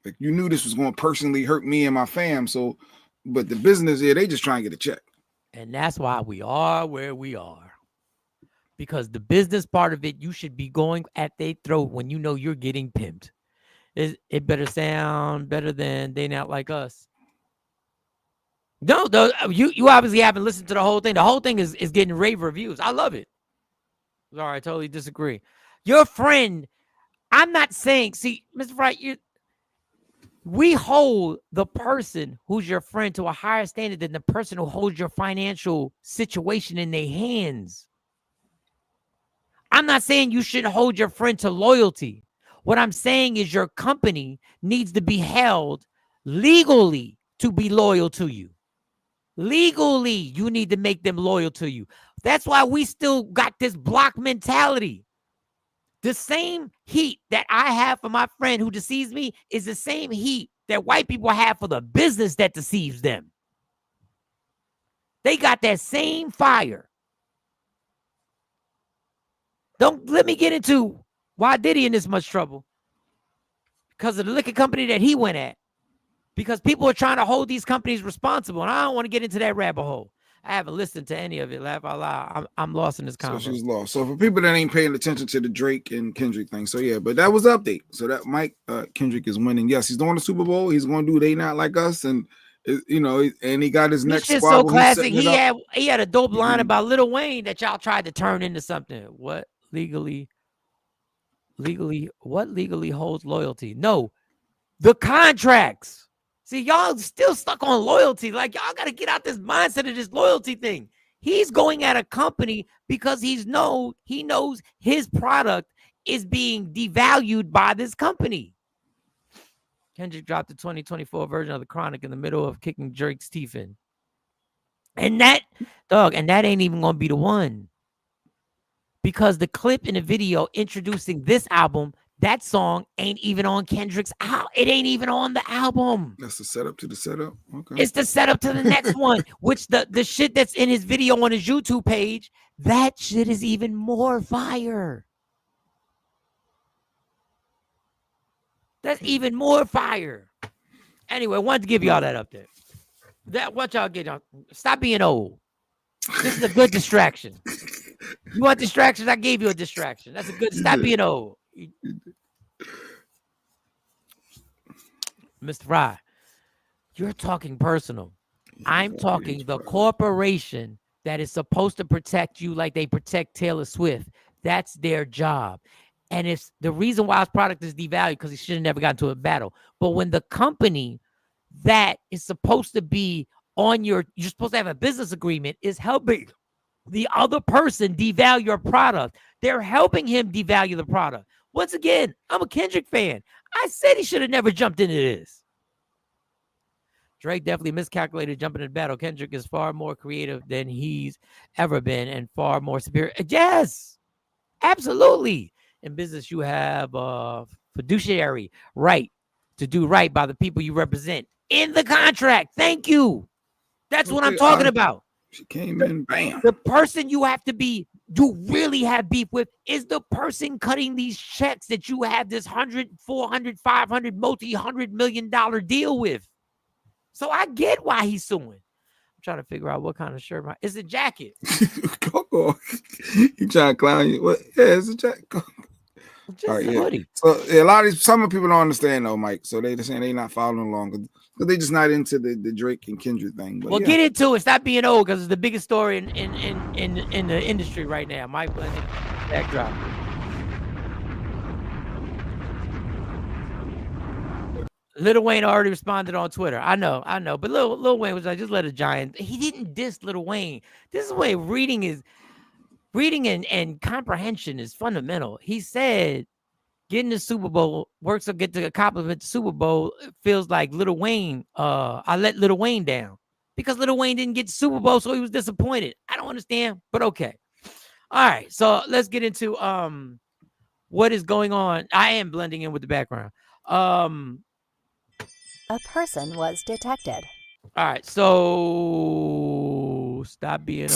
Like, you knew this was going to personally hurt me and my fam, so, but the business, yeah, they just try and get a check. And that's why we are where we are. Because the business part of it, you should be going at their throat when you know you're getting pimped. It better sound better than They Not Like Us. No, you obviously haven't listened to the whole thing. The whole thing is getting rave reviews. I love it. Sorry, I totally disagree. Your friend, I'm not saying, see, Mr. Wright, we hold the person who's your friend to a higher standard than the person who holds your financial situation in their hands. I'm not saying you should hold your friend to loyalty. What I'm saying is your company needs to be held legally to be loyal to you. Legally, you need to make them loyal to you. That's why we still got this block mentality. The same heat that I have for my friend who deceives me is the same heat that white people have for the business that deceives them. They got that same fire. Don't let me get into why Diddy in this much trouble. Because of the liquor company that he went at. Because people are trying to hold these companies responsible. And I don't want to get into that rabbit hole. I haven't listened to any of it. Laugh out loud. I'm lost in this convo. So she's lost. So for people that ain't paying attention to the Drake and Kendrick thing. So yeah, but that was the update. So that Kendrick is winning. Yes, he's doing the Super Bowl. He's going to do They Not Like Us. And, you know, and he got his next squabble. So classic. He had a dope line about Lil Wayne that y'all tried to turn into something. What legally holds loyalty? No, the contracts. See, y'all still stuck on loyalty. Like, y'all got to get out this mindset of this loyalty thing. He's going at a company because he knows his product is being devalued by this company. Kendrick dropped the 2024 version of The Chronic in the middle of kicking Drake's teeth in. And that ain't even going to be the one. Because the clip in the video introducing this album, that song ain't even on Kendrick's album. It ain't even on the album. That's the setup to the setup. Okay. It's the setup to the next one, which the shit that's in his video on his YouTube page, that shit is even more fire. That's even more fire. Anyway, I wanted to give y'all that update. That what y'all get on. Stop being old. This is a good distraction. You want distractions? I gave you a distraction. That's a good. Stop being old. Mr. Fry, you're talking personal. I'm talking the corporation that is supposed to protect you like they protect Taylor Swift. That's their job. And it's the reason why his product is devalued because he should have never gotten to a battle. But when the company that is supposed to be on you're supposed to have a business agreement is helping the other person devalue your product, they're helping him devalue the product. Once again, I'm a Kendrick fan. I said he should have never jumped into this. Drake definitely miscalculated jumping in battle. Kendrick is far more creative than he's ever been and far more superior. Yes, absolutely. In business, you have a fiduciary right to do right by the people you represent in the contract. Thank you. That's what I'm talking about. She came in, bam. The person you have to be, you really have beef with is the person cutting these checks that you have this 100, 400, 500, multi-$100 million deal with. So I get why he's suing. I'm trying to figure out what kind of shirt. It's a jacket. Go. You trying to clown you? What? Yeah, it's a jacket. Just a hoodie. So yeah, a lot of some people don't understand though, Mike. So they just saying they not following along because they just not into the Drake and Kendrick thing. But well, get into it. Stop being old because it's the biggest story in the industry right now. Mike Blending, backdrop. Lil Wayne already responded on Twitter. I know. But Lil Wayne was like, just let a giant. He didn't diss Lil Wayne. This is the way reading and comprehension is fundamental. He said, getting the Super Bowl works or get to accomplishment the Super Bowl feels like Lil Wayne. I let Lil Wayne down because Lil Wayne didn't get the Super Bowl, so he was disappointed. I don't understand, but okay. All right, so let's get into what is going on. I am blending in with the background. A person was detected. All right, so stop being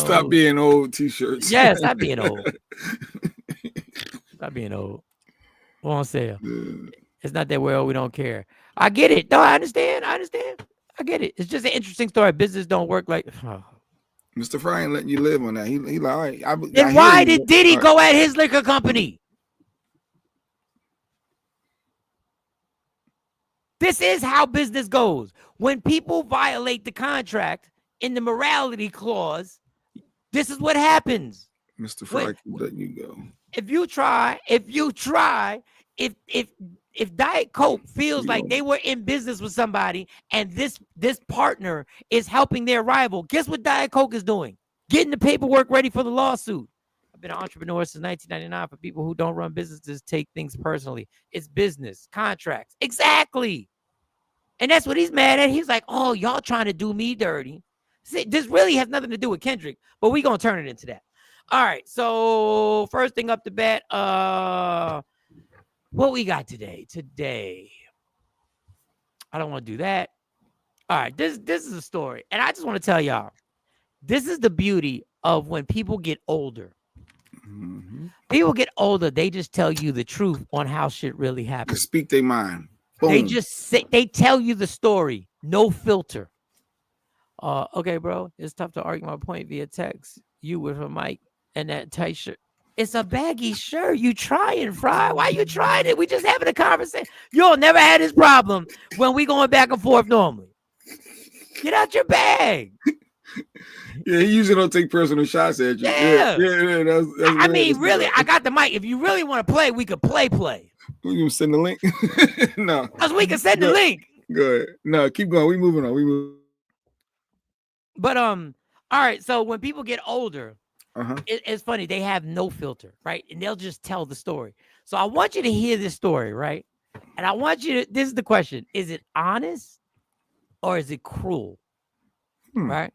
old t-shirts. Yeah, stop being old. Stop being old. On sale. It's not that well, we don't care. I get it. No, I understand. I get it. It's just an interesting story. Business don't work like Mr. Fry ain't letting you live on that. He like, all right. Then why did Diddy go at his liquor company? This is how business goes. When people violate the contract in the morality clause, this is what happens. Mr. Fry letting you go. If Diet Coke feels like they were in business with somebody and this partner is helping their rival, guess what Diet Coke is doing? Getting the paperwork ready for the lawsuit. I've been an entrepreneur since 1999. For people who don't run businesses, take things personally. It's business, contracts. Exactly. And that's what he's mad at. He's like, oh, y'all trying to do me dirty. See, this really has nothing to do with Kendrick, but we're going to turn it into that. All right. So first thing up the bat, what we got today? I don't want to do that. All right. This is a story. And I just want to tell y'all, this is the beauty of when people get older. Mm-hmm. People get older, they just tell you the truth on how shit really happened. Speak their mind. Boom. They just they tell you the story, no filter. Okay, bro, it's tough to argue my point via text. You with a mic and that tight shirt. It's a baggy shirt. You trying, Fry? Why you trying it? We just having a conversation. You'll never had this problem when we going back and forth normally. Get out your bag. Yeah, he usually don't take personal shots at you. Yeah. That's I mean, really, I got the mic. If you really want to play, we could play. You can send the link? No. Because we can send the link. Good. No, keep going. We moving on. But all right. So when people get older, uh-huh. It's funny. They have no filter, right? And they'll just tell the story. So I want you to hear this story, right? And I want you to, this is the question. Is it honest or is it cruel? Right?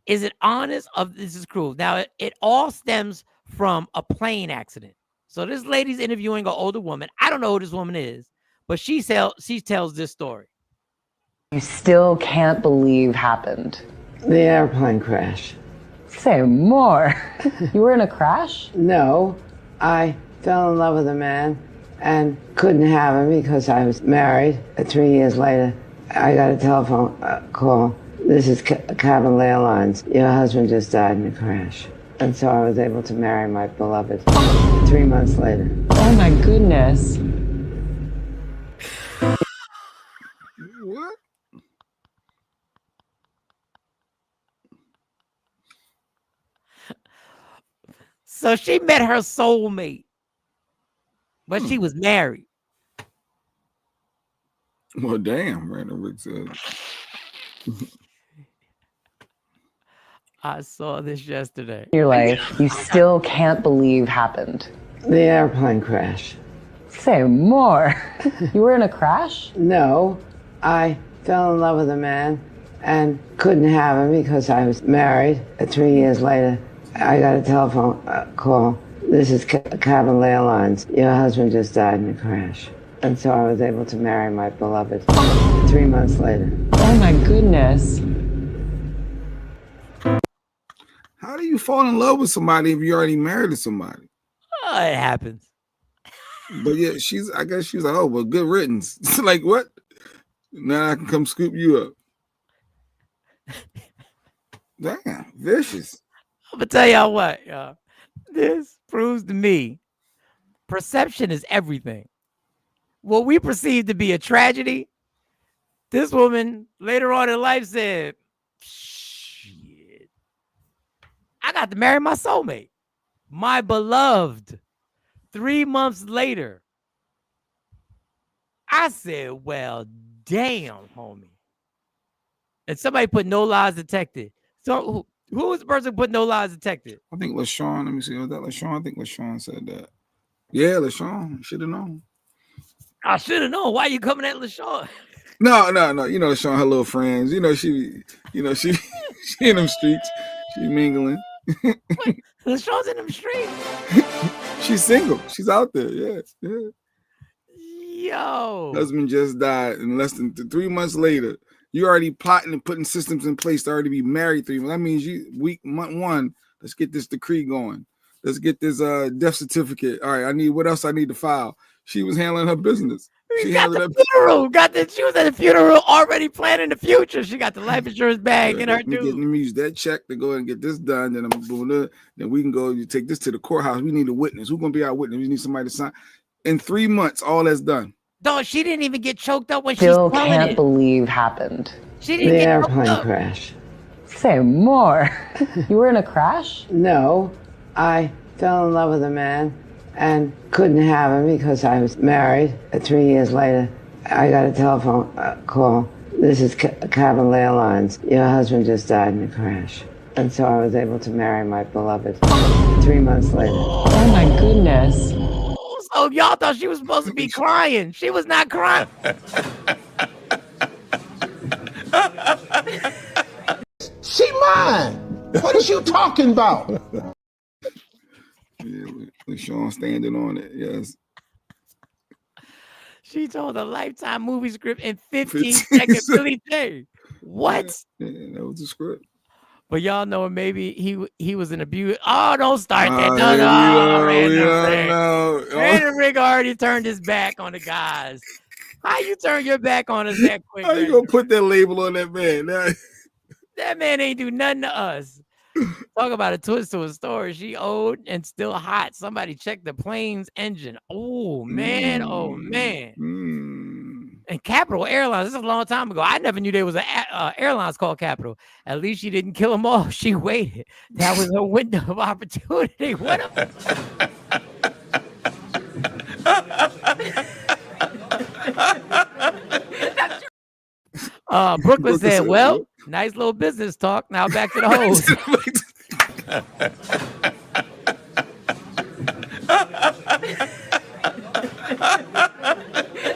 Is it honest or this is cruel? Now, it all stems from a plane accident. So this lady's interviewing an older woman. I don't know who this woman is, but she tells this story. You still can't believe happened. The airplane crash. Say more. You were in a crash? No. I fell in love with a man and couldn't have him because I was married. 3 years later, I got a telephone call. This is Cabin Airlines. Your husband just died in a crash. And so I was able to marry my beloved 3 months later. Oh my goodness. What? So she met her soulmate, but she was married. Well, damn, Randall Rick said. I saw this yesterday. Your life, you still can't believe happened. The airplane crash. Say more. You were in a crash? No. I fell in love with a man and couldn't have him because I was married. 3 years later, I got a telephone call. This is Cabin Airlines. Your husband just died in a crash. And so I was able to marry my beloved 3 months later. Oh my goodness. How do you fall in love with somebody if you're already married to somebody? Oh, it happens. But yeah, I guess she's like, oh, well, good riddance. It's like, what? Now I can come scoop you up. Damn, vicious. I'm gonna tell y'all what, y'all. This proves to me perception is everything. What we perceive to be a tragedy, this woman later on in life said, shit, I got to marry my soulmate, my beloved. 3 months later, I said, well, damn, homie. And somebody put no lies detected. So who was the person who put no lies detected? I think LaShawn. Let me see. Was that LaShawn? I think LaShawn said that. Yeah, LaShawn. Should have known. I should have known. Why are you coming at LaShawn? No. You know, LaShawn, her little friends. You know, she in them streets. She mingling. LaShawn's in them streets. She's single. She's out there. Yeah. Yo. Husband just died, and less than 3 months later, you already plotting and putting systems in place to already be married 3 months. That means month one, let's get this decree going. Let's get this death certificate. All right, what else I need to file? She was handling her business. She handled the funeral. She was at the funeral already planning the future. She got the life insurance bag in her dude. Let me use that check to go ahead and get this done. Then we can go. You take this to the courthouse. We need a witness. Who's gonna be our witness? We need somebody to sign. In 3 months, all that's done. Dog, she didn't even get choked up when Still she's can't believe happened. She didn't The get airplane choked up. crash. Say more. You were in a crash? No, I fell in love with a man and couldn't have him because I was married. 3 years later, I got a telephone call. This is Cabin Airlines. Your husband just died in a crash. And so I was able to marry my beloved 3 months later. Oh my goodness. So y'all thought she was supposed to be crying. She was not crying. She mine. What is you talking about? Yeah, LaShawn standing on it. Yes. She told a Lifetime movie script in 15 seconds. Billy J. What? Yeah, that was the script. But y'all know maybe he was an abuse. Oh, don't start that. Random Rick already turned his back on the guys. How you turn your back on us that quick? How you gonna put that label on that man? That man ain't do nothing to us. Talk about a twist to a story. She old and still hot. Somebody checked the plane's engine. Oh man. And Capital Airlines, this is a long time ago. I never knew there was an airlines called Capital. At least she didn't kill them all. She waited. That was her window of opportunity. What Brooklyn said, well, nice little business talk. Now back to the hoes.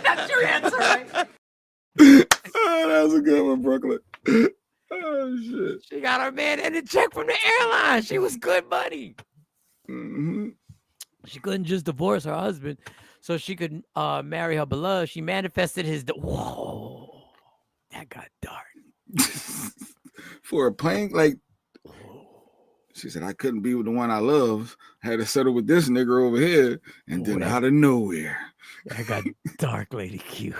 That's your answer, right? Oh, that was a good one, Brooklyn. Oh shit. She got her man and a check from the airline. She was good money. Mm-hmm. She couldn't just divorce her husband so she could marry her beloved. She manifested his. Whoa, that got dark. For a plane, like she said, I couldn't be with the one I love. I had to settle with this nigga over here, and then out of nowhere, I got dark, Lady Q.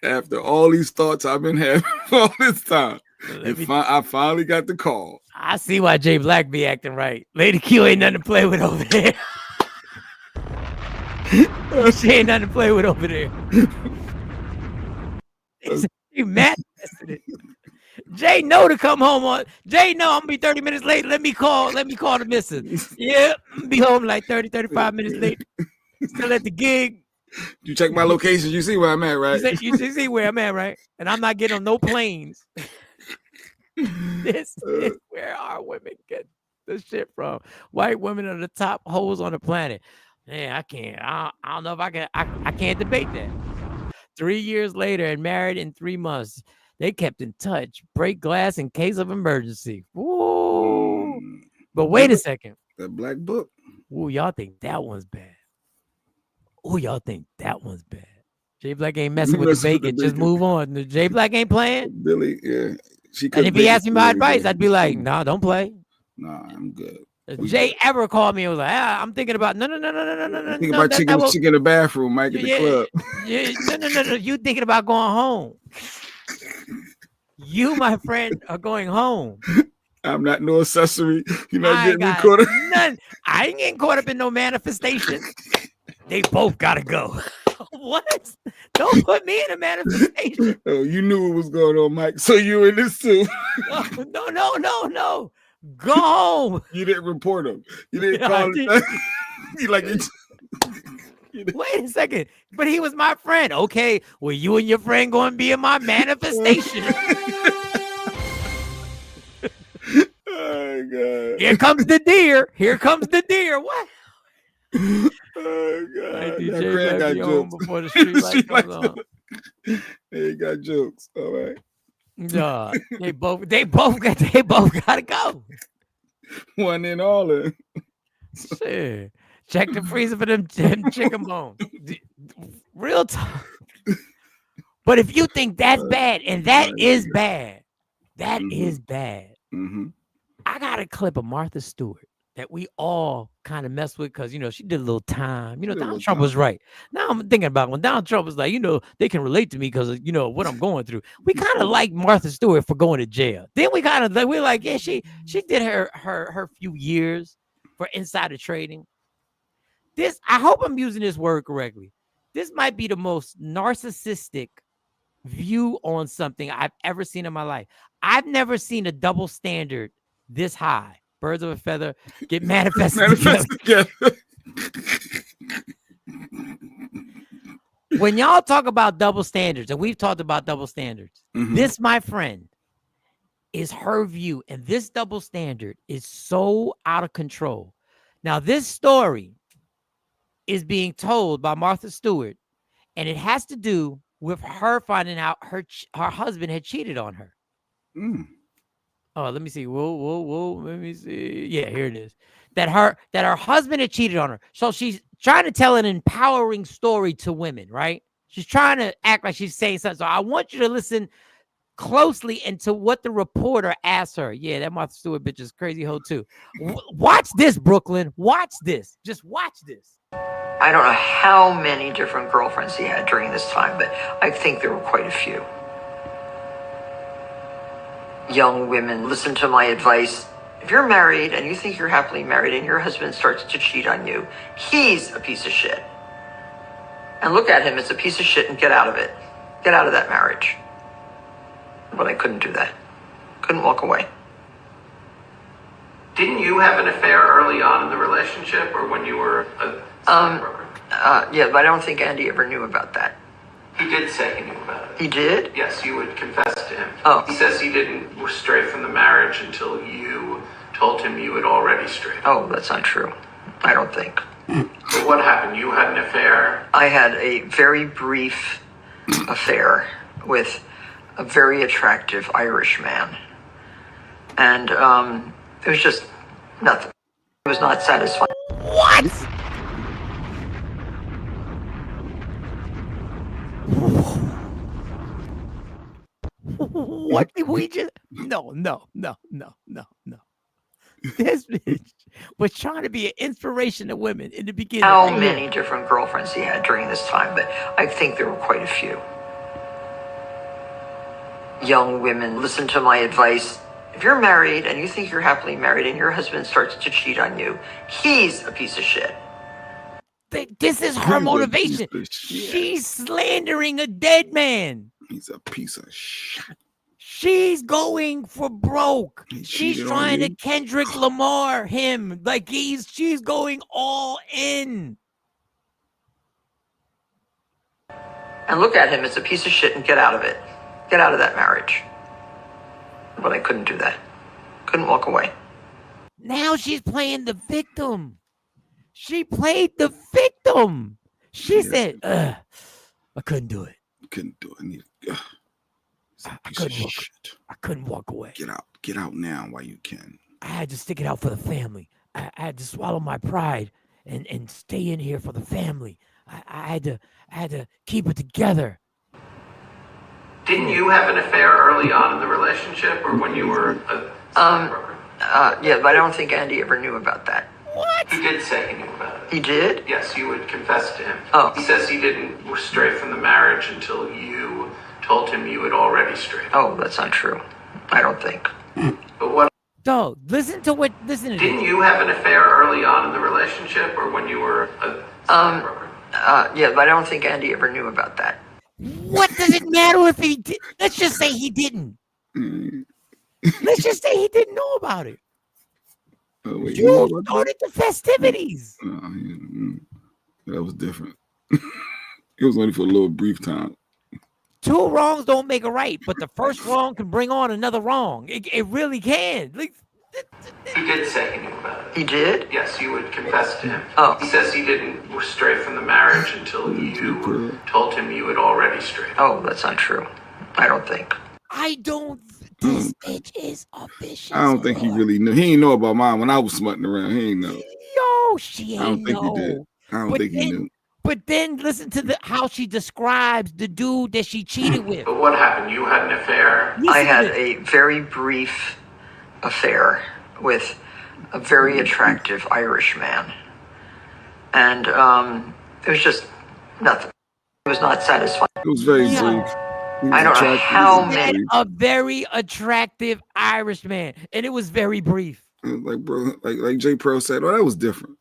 After all these thoughts I've been having all this time, I finally got the call. I see why Jay Black be acting right. Lady Q ain't nothing to play with over there. She ain't nothing to play with over there. You manifested it. Jay know to come home on. Jay know I'm gonna be 30 minutes late. Let me call the missus. Yeah, I'm gonna be home like 30, 35 minutes late. Still at the gig. You check my location, you see where I'm at, right? You see where I'm at, right? And I'm not getting on no planes. This is where our women get the shit from. White women are the top hoes on the planet. Man, I can't. I don't know if I can. I can't debate that. 3 years later and married in 3 months. They kept in touch. Break glass in case of emergency. Woo. But wait a second. That black book. Ooh, y'all think that one's bad. Ooh, y'all think that one's bad. Jay Black ain't messing with the bacon. Just move on. Jay Black ain't playing. Billy, yeah. And if he asked me my advice, I'd be like, nah, don't play. Nah, I'm good. If Jay ever called me and was like, I'm thinking about no. Think about chicken in the bathroom, Mike, at the club. Yeah, no. You thinking about going home. You, my friend, are going home. I'm not no accessory. You're not getting me caught up. None. I ain't getting caught up in no manifestation. They both gotta go. What? Don't put me in a manifestation. Oh, you knew what was going on, Mike. So you in this too. No. Go home. You didn't report him. You didn't call him. You like it. Wait a second. But he was my friend. Okay. Well, you and your friend going to be in my manifestation. Oh, God. Here comes the deer. What? Oh, God. DJ That friend got jokes. Before the street light comes on. He got jokes. All right. No, they both gotta go. One in, all in. Shit. Check the freezer for them chicken bones. Real talk. But if you think that's bad, and that is bad, is bad. Mm-hmm. I got a clip of Martha Stewart that we all kind of mess with because, she did a little time. Donald Trump was right. Now I'm thinking about when Donald Trump was like, they can relate to me because of, what I'm going through. We kind of like Martha Stewart for going to jail. Then we're like, yeah, she did her few years for insider trading. I hope I'm using this word correctly. This might be the most narcissistic view on something I've ever seen in my life. I've never seen a double standard this high. Birds of a feather get manifested together. When y'all talk about double standards, and we've talked about double standards, this, my friend, is her view. And this double standard is so out of control. Now, this story is being told by Martha Stewart, and it has to do with her finding out her husband had cheated on her. Oh, let me see. Whoa. Let me see. Yeah, here it is. That her husband had cheated on her. So she's trying to tell an empowering story to women, right? She's trying to act like she's saying something. So I want you to listen closely into what the reporter asked her. Yeah, that Martha Stewart bitch is crazy hoe too. Watch this, Brooklyn. Watch this. Just watch this. I don't know how many different girlfriends he had during this time, but I think there were quite a few. Young women, listen to my advice. If you're married and you think you're happily married and your husband starts to cheat on you, he's a piece of shit. And look at him as a piece of shit and get out of it. Get out of that marriage. But I couldn't do that. Couldn't walk away. Didn't you have an affair early on in the relationship or when you were a stockbroker? Yeah, but I don't think Andy ever knew about that. He did say he knew about it. He did? Yes, you would confess to him. Oh. He says he didn't stray from the marriage until you told him you had already strayed. Oh, that's not true. I don't think. So what happened? You had an affair? I had a very brief affair with a very attractive Irish man. And it was just nothing. It was not satisfying. What? What did we just? No. This bitch was trying to be an inspiration to women in the beginning. How many different girlfriends he had during this time, but I think there were quite a few. Young women, listen to my advice. If you're married and you think you're happily married and your husband starts to cheat on you, he's a piece of shit. This is her motivation. She's slandering a dead man. He's a piece of shit. She's going for broke. She's trying to Kendrick Lamar him. Like she's going all in. And look at him as a piece of shit and get out of it. Get out of that marriage. But I couldn't do that. Couldn't walk away. Now she's playing the victim. She played the victim. She said, I couldn't do it. Couldn't do it. I couldn't walk away. Get out now while you can. I had to stick it out for the family. I had to swallow my pride and stay in here for the family. I had to keep it together. Didn't you have an affair early on in the relationship, or when you were yeah, but I don't think Andy ever knew about that. What? He did say he knew about it. He did? Yes, you would confess to him. Oh. He says he didn't stray from the marriage until you told him you had already strayed. Oh, that's not true. I don't think. But what? Dog, listen to Didn't you have an affair early on in the relationship, or when you were yeah, but I don't think Andy ever knew about that. What does it matter if he did? Let's just say he didn't. Let's just say he didn't know about it. Oh, wait, you started the festivities. That was different. It was only for a little brief time. Two wrongs don't make a right, but the first wrong can bring on another wrong. It really can. Like, He did say he knew about it. He did? Yes, you would confess to him. Oh. He says he didn't stray from the marriage until you told him you had already strayed. Oh, that's not true. I don't think. I don't. This bitch is a vicious. I don't think he really knew. He didn't know about mine when I was smutting around. He didn't know. Yo, she ain't I don't think know. he did. I don't think he knew. But then listen to how she describes the dude that she cheated with. But what happened? You had an affair? I had a very brief affair with a very attractive Irish man. And it was just nothing. It was not satisfying. It was very brief. I don't know how many. A very attractive Irish man, and it was very brief. Like bro, like J Pro said, oh, that was different.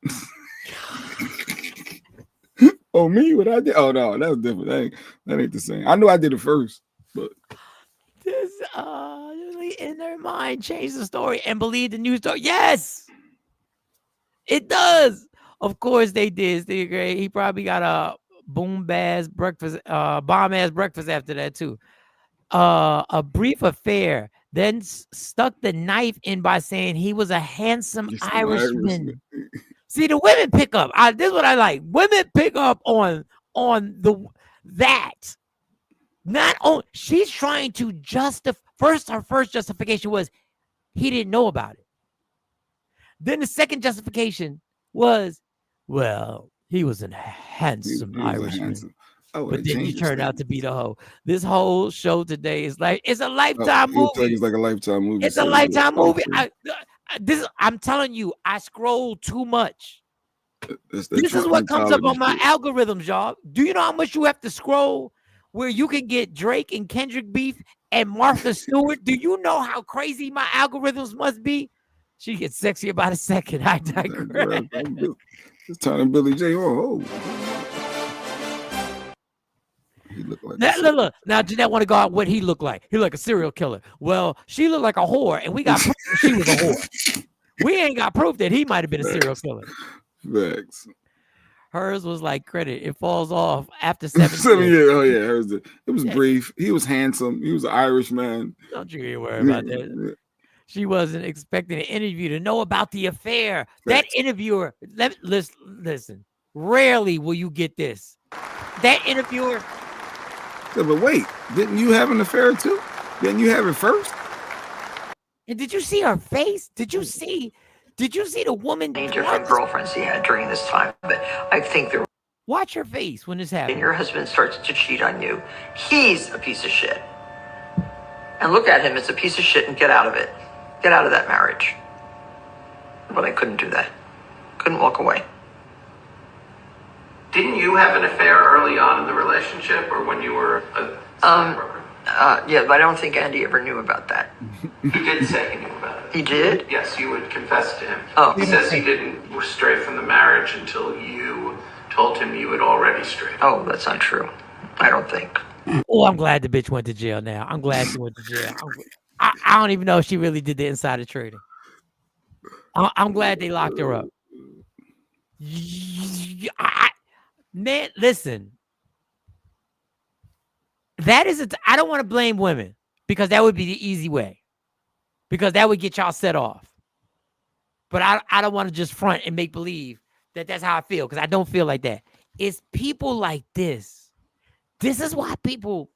Oh, me? What I did? Oh no, that was different. That ain't the same. I knew I did it first, but this really in their mind changed the story and believe the news story. Yes, it does. Of course they did. Steve Gray. He probably got a bomb ass breakfast after that too. A brief affair, then stuck the knife in by saying he was a handsome Irishman. See, the women pick up. This is what I like. Women pick up on that. Not on. She's trying to justify. Her first justification was he didn't know about it. Then the second justification was, well, he was a handsome Irishman. But then he turned out to be the hoe. This whole show today is like it's a Lifetime movie. It's like a Lifetime movie. It's a Lifetime movie. I'm telling you, I scroll too much. This is what comes up on my algorithms, y'all. Do you know how much you have to scroll where you can get Drake and Kendrick beef and Martha Stewart? Do you know how crazy my algorithms must be? She gets sexy about a second. I digress. It's turning Billy J. Oh. He looked like look. Now Jeanette want to go out what he looked like. He looked like a serial killer. Well, she looked like a whore, and we got proof that she was a whore. We ain't got proof that he might have been a serial killer. Facts. Hers was like credit. It falls off after 7 years. 7 years. Oh yeah, hers did. It was brief. He was handsome. He was an Irish man. Don't you even worry about that. She wasn't expecting an interview to know about the affair. Facts. That interviewer, listen, rarely will you get this. That interviewer. Yeah, but wait, didn't you have an affair too? Didn't you have it first? And did you see her face? Did you see the woman? Different girlfriends he had during this time, but I think there. Watch her face when this happens. And your husband starts to cheat on you. He's a piece of shit. And look at him as a piece of shit and get out of it. Get out of that marriage. But I couldn't do that. Couldn't walk away. Didn't you have an affair early on in the relationship, or when you were yeah, but I don't think Andy ever knew about that. He did say he knew about it. He did? Yes, you would confess to him. Oh. He says he didn't stray from the marriage until you told him you had already strayed. Oh, that's not true. I don't think. Oh, I'm glad the bitch went to jail now. I'm glad she went to jail. I don't even know if she really did the insider trading. I'm glad they locked her up. Man, listen. I don't want to blame women because that would be the easy way. Because that would get y'all set off. But I don't want to just front and make believe that that's how I feel, because I don't feel like that. It's people like this. This is why people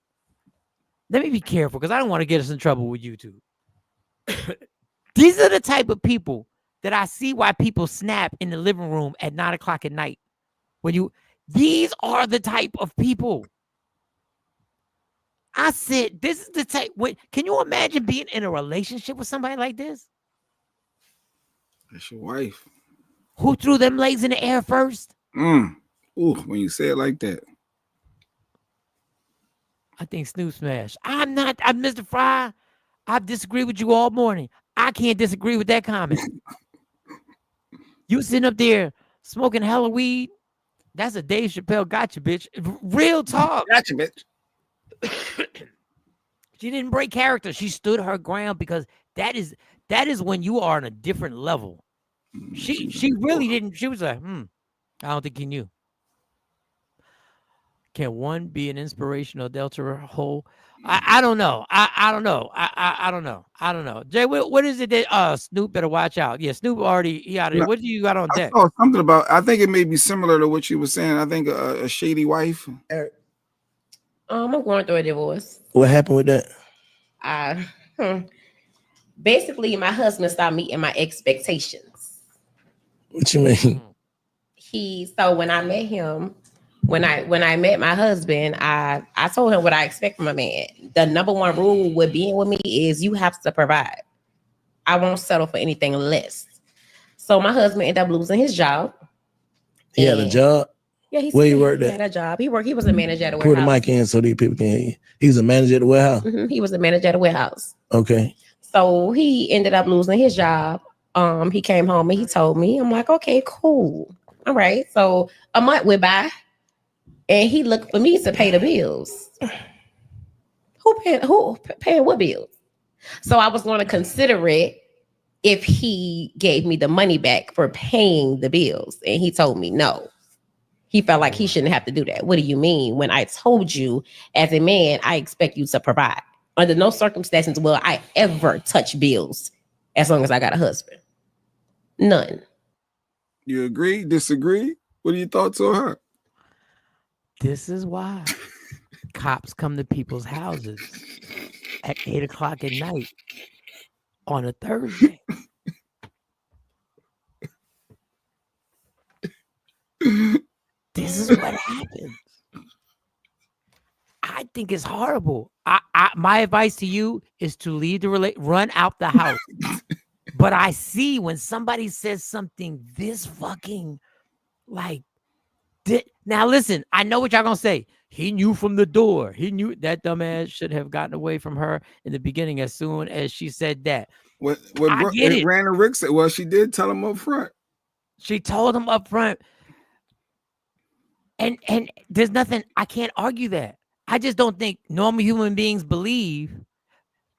let me be careful because I don't want to get us in trouble with YouTube. These are the type of people that I see why people snap in the living room at 9 o'clock at night. These are the type of people. I said, this is the type. Can you imagine being in a relationship with somebody like this? That's your wife. Who threw them legs in the air first? Ooh, when you say it like that. I think Snoop smashed. I'm Mr. Fry. I've disagreed with you all morning. I can't disagree with that comment. You sitting up there smoking hella weed. That's a Dave Chappelle gotcha, bitch. Real talk. Gotcha, bitch. She didn't break character. She stood her ground because that is when you are on a different level. She really didn't. She was like, I don't think he knew. Can one be an inspirational Delta hole? I don't know. I don't know. I don't know. I don't know. Jay, what is it that Snoop better watch out? Yeah, Snoop he out of there. What do you got on deck? I saw something about. I think it may be similar to what you were saying. I think a shady wife. I'm going through a divorce. What happened with that? Basically, my husband stopped meeting my expectations. What you mean? So when I met him, when I met my husband, I told him what I expect from a man. The number one rule with being with me is you have to provide. I won't settle for anything less. So my husband ended up losing his job. He had a job? Yeah, where he worked he at? had a job. He was a manager at a Put warehouse. the mic in so these people can hear you. He was a manager at the warehouse? He was a manager at a warehouse. Okay. So he ended up losing his job. He came home and he told me, I'm like, okay, cool. All right. So a month went by and he looked for me to pay the bills. Who paying what bills? So I was going to consider it if he gave me the money back for paying the bills. And he told me no. He felt like he shouldn't have to do that. What do you mean? When I told you as a man, I expect you to provide. Under no circumstances will I ever touch bills as long as I got a husband. None. You agree? Disagree? What are your thoughts on her? This is why cops come to people's houses at 8 o'clock at night on a Thursday. This is what happens. I think it's horrible. My advice to you is to leave run out the house. But I see when somebody says something this fucking like, now listen, I know what y'all gonna say. He knew from the door. He knew that dumbass should have gotten away from her in the beginning as soon as she said that. What Randall Rick said, well, she did tell him up front. She told him up front. And there's nothing, I can't argue that. I just don't think normal human beings believe.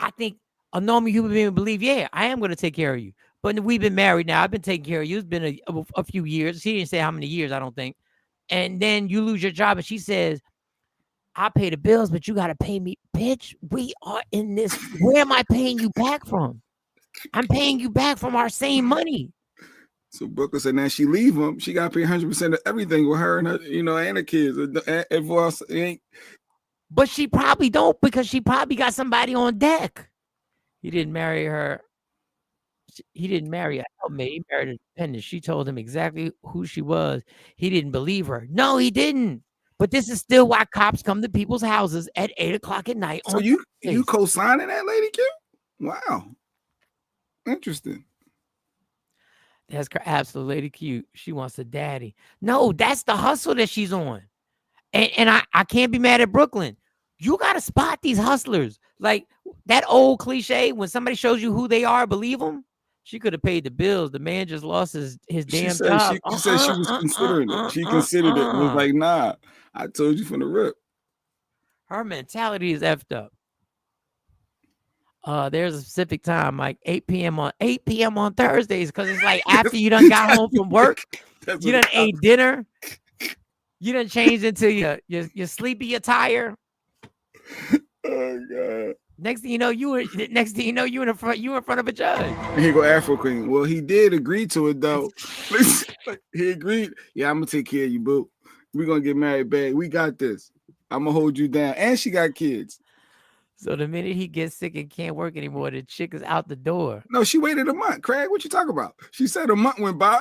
I think a normal human being would believe, yeah, I am going to take care of you. But we've been married now. I've been taking care of you. It's been a few years. She didn't say how many years, I don't think. And then you lose your job and she says, I pay the bills, but you got to pay me. Bitch, we are in this. Where am I paying you back from? I'm paying you back from our same money. So Brooklyn said, now she leave him. She got to pay 100% of everything with her and her, and her kids. But she probably don't because she probably got somebody on deck. He didn't marry her. He didn't marry a helpmate. He married a dependent. She told him exactly who she was. He didn't believe her. No, he didn't. But this is still why cops come to people's houses at 8 o'clock at night. So you co-signing that, Lady Q? Wow. Interesting. That's absolutely Lady Q. She wants a daddy. No, that's the hustle that she's on. And I can't be mad at Brooklyn. You got to spot these hustlers. Like that old cliche, when somebody shows you who they are, believe them. She could have paid the bills. The man just lost his damn job. She said she was considering it. She considered it and was like, nah, I told you from the rip. Her mentality is effed up. There's a specific time, like 8 p.m. on Thursdays, because it's like after you done got home from work, you done ate dinner, you done changed into your sleepy attire. Oh God! Next thing you know, you in front of a judge. Here you go, Afro Queen. Well, he did agree to it though. He agreed. Yeah, I'm gonna take care of you, boo. We're gonna get married back. We got this. I'm gonna hold you down. And she got kids. So the minute he gets sick and can't work anymore, the chick is out the door. No, she waited a month. Craig, what you talking about? She said a month went by.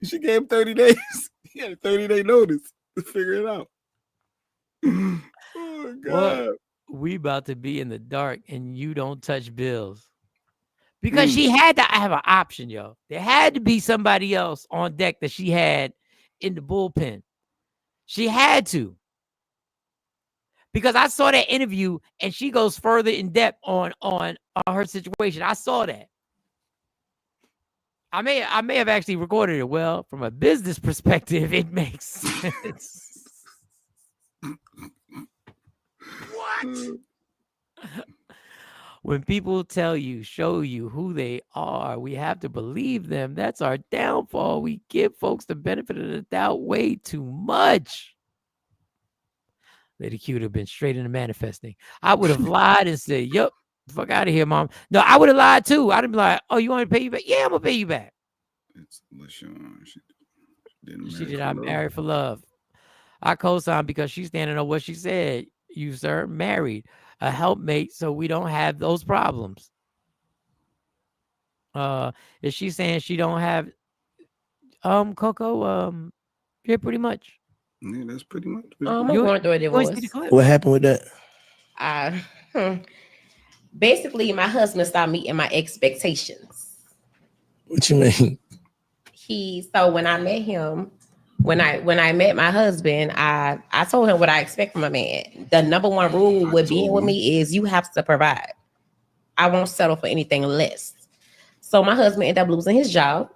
She gave him 30 days. He had a 30-day notice to figure it out. Oh, God. Well, we about to be in the dark and you don't touch bills. Because she had to have an option, yo. There had to be somebody else on deck that she had in the bullpen. She had to. Because I saw that interview and she goes further in depth on her situation. I saw that. I may have actually recorded it. Well, from a business perspective, it makes sense. What? When people tell you, show you who they are, we have to believe them. That's our downfall. We give folks the benefit of the doubt way too much. Lady Q would have been straight into manifesting. I would have lied and said, yup, fuck out of here, mom. No, I would have lied too. I'd have been like, oh, you want to pay you back? Yeah, I'm going to pay you back. She did not marry for love. I co-signed because she's standing on what she said. You, sir, married a helpmate, so we don't have those problems. Is she saying she don't have Coco? Yeah, pretty much. Yeah, that's pretty much. I'm going through a divorce. What happened with that? Basically, my husband stopped meeting my expectations. What you mean? So when I met him, when I met my husband, I told him what I expect from a man. The number one rule with being with me is you have to provide. I won't settle for anything less. So my husband ended up losing his job.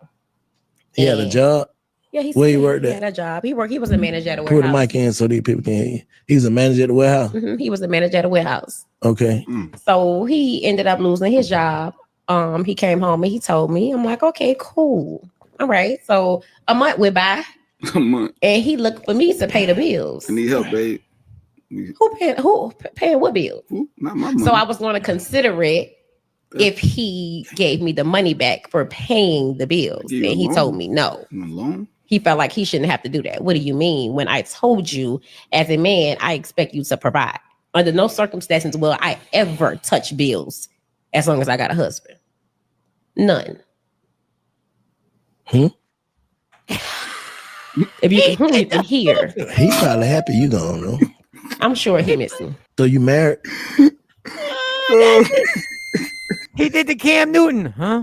He had a job? Yeah, where he worked he at? had a job. He was a manager at a Put warehouse. the mic in so these people can hear you. He was a manager at the warehouse? He was a manager at a warehouse. Okay. So he ended up losing his job. He came home and he told me. I'm like, okay, cool. All right. So a month went by. A month. And he looked for me to pay the bills. I need help, babe. Who paying what bills? Not my money. So I was going to consider it if he gave me the money back for paying the bills. And he told me no. Alone? He felt like he shouldn't have to do that. What do you mean? When I told you as a man, I expect you to provide. Under no circumstances will I ever touch bills as long as I got a husband. None. If you can hear. He probably happy you gone, though. I'm sure he missed me. So you married? He did the Cam Newton, huh?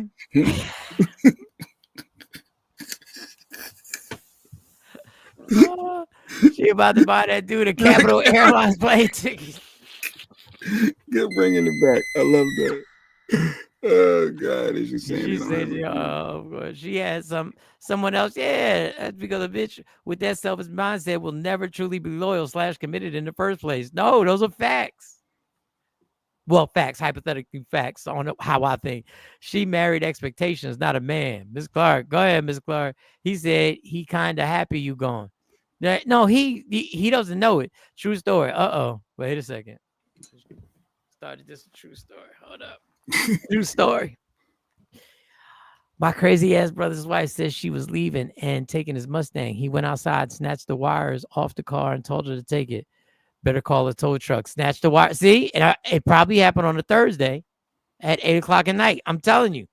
She about to buy that dude a Capital Airlines plane ticket. Good bringing it back. I love that. Oh God, is she saying? She said, she had someone else. Yeah, that's because a bitch with that selfish mindset will never truly be loyal / committed in the first place. No, those are facts. Well, facts, hypothetically facts on how I think. She married expectations, not a man. Miss Clark, go ahead, Miss Clark. He said he kind of happy you gone. No, he doesn't know it. True story. Wait a second. Started this true story. Hold up. True story. My crazy ass brother's wife says she was leaving and taking his Mustang. He went outside, snatched the wires off the car, and told her to take it. Better call a tow truck. Snatch the wire. See, it probably happened on a Thursday at 8:00 at night. I'm telling you.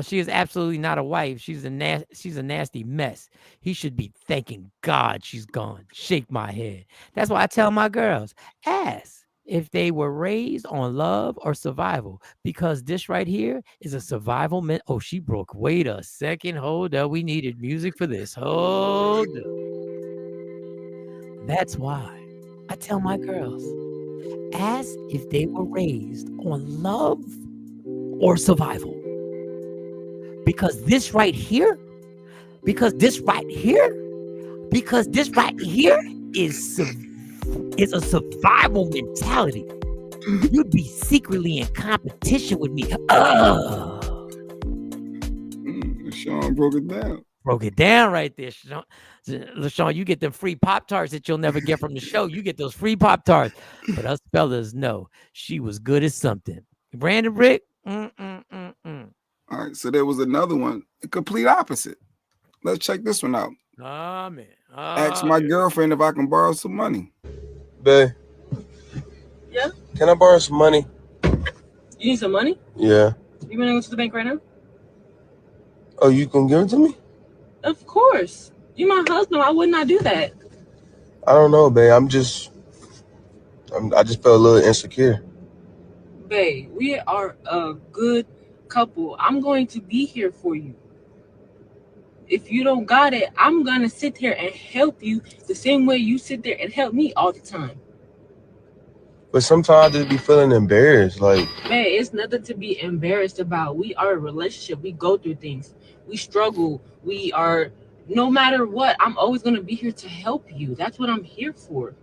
She is absolutely not a wife. She's a nasty mess. He should be thanking God she's gone. Shake my head. That's why I tell my girls, ask if they were raised on love or survival, because this right here is a survival. Oh, she broke. Wait a second. Hold up. We needed music for this. Hold up. That's why I tell my girls, ask if they were raised on love or survival. Because this right here is a survival mentality. You'd be secretly in competition with me. Sean broke it down. Broke it down right there, Sean. LaShawn, you get them free Pop-Tarts that you'll never get from the show. You get those free Pop-Tarts. But us fellas know she was good at something. Brandon Rick. All right, so there was another one, the complete opposite. Let's check this one out. Oh man. Ask my girlfriend if I can borrow some money. Babe. Yeah? Can I borrow some money? You need some money? Yeah. You want to go to the bank right now? Oh, you can give it to me? Of course. You my husband. Why wouldn't I do that? I don't know, babe. I just felt a little insecure. Babe, we are a good couple. I'm going to be here for you. If you don't got it, I'm going to sit here and help you the same way you sit there and help me all the time. But sometimes I just be feeling embarrassed. Like, Man, it's nothing to be embarrassed about. We are a relationship. We go through things. We struggle. We are, no matter what, I'm always going to be here to help you. That's what I'm here for.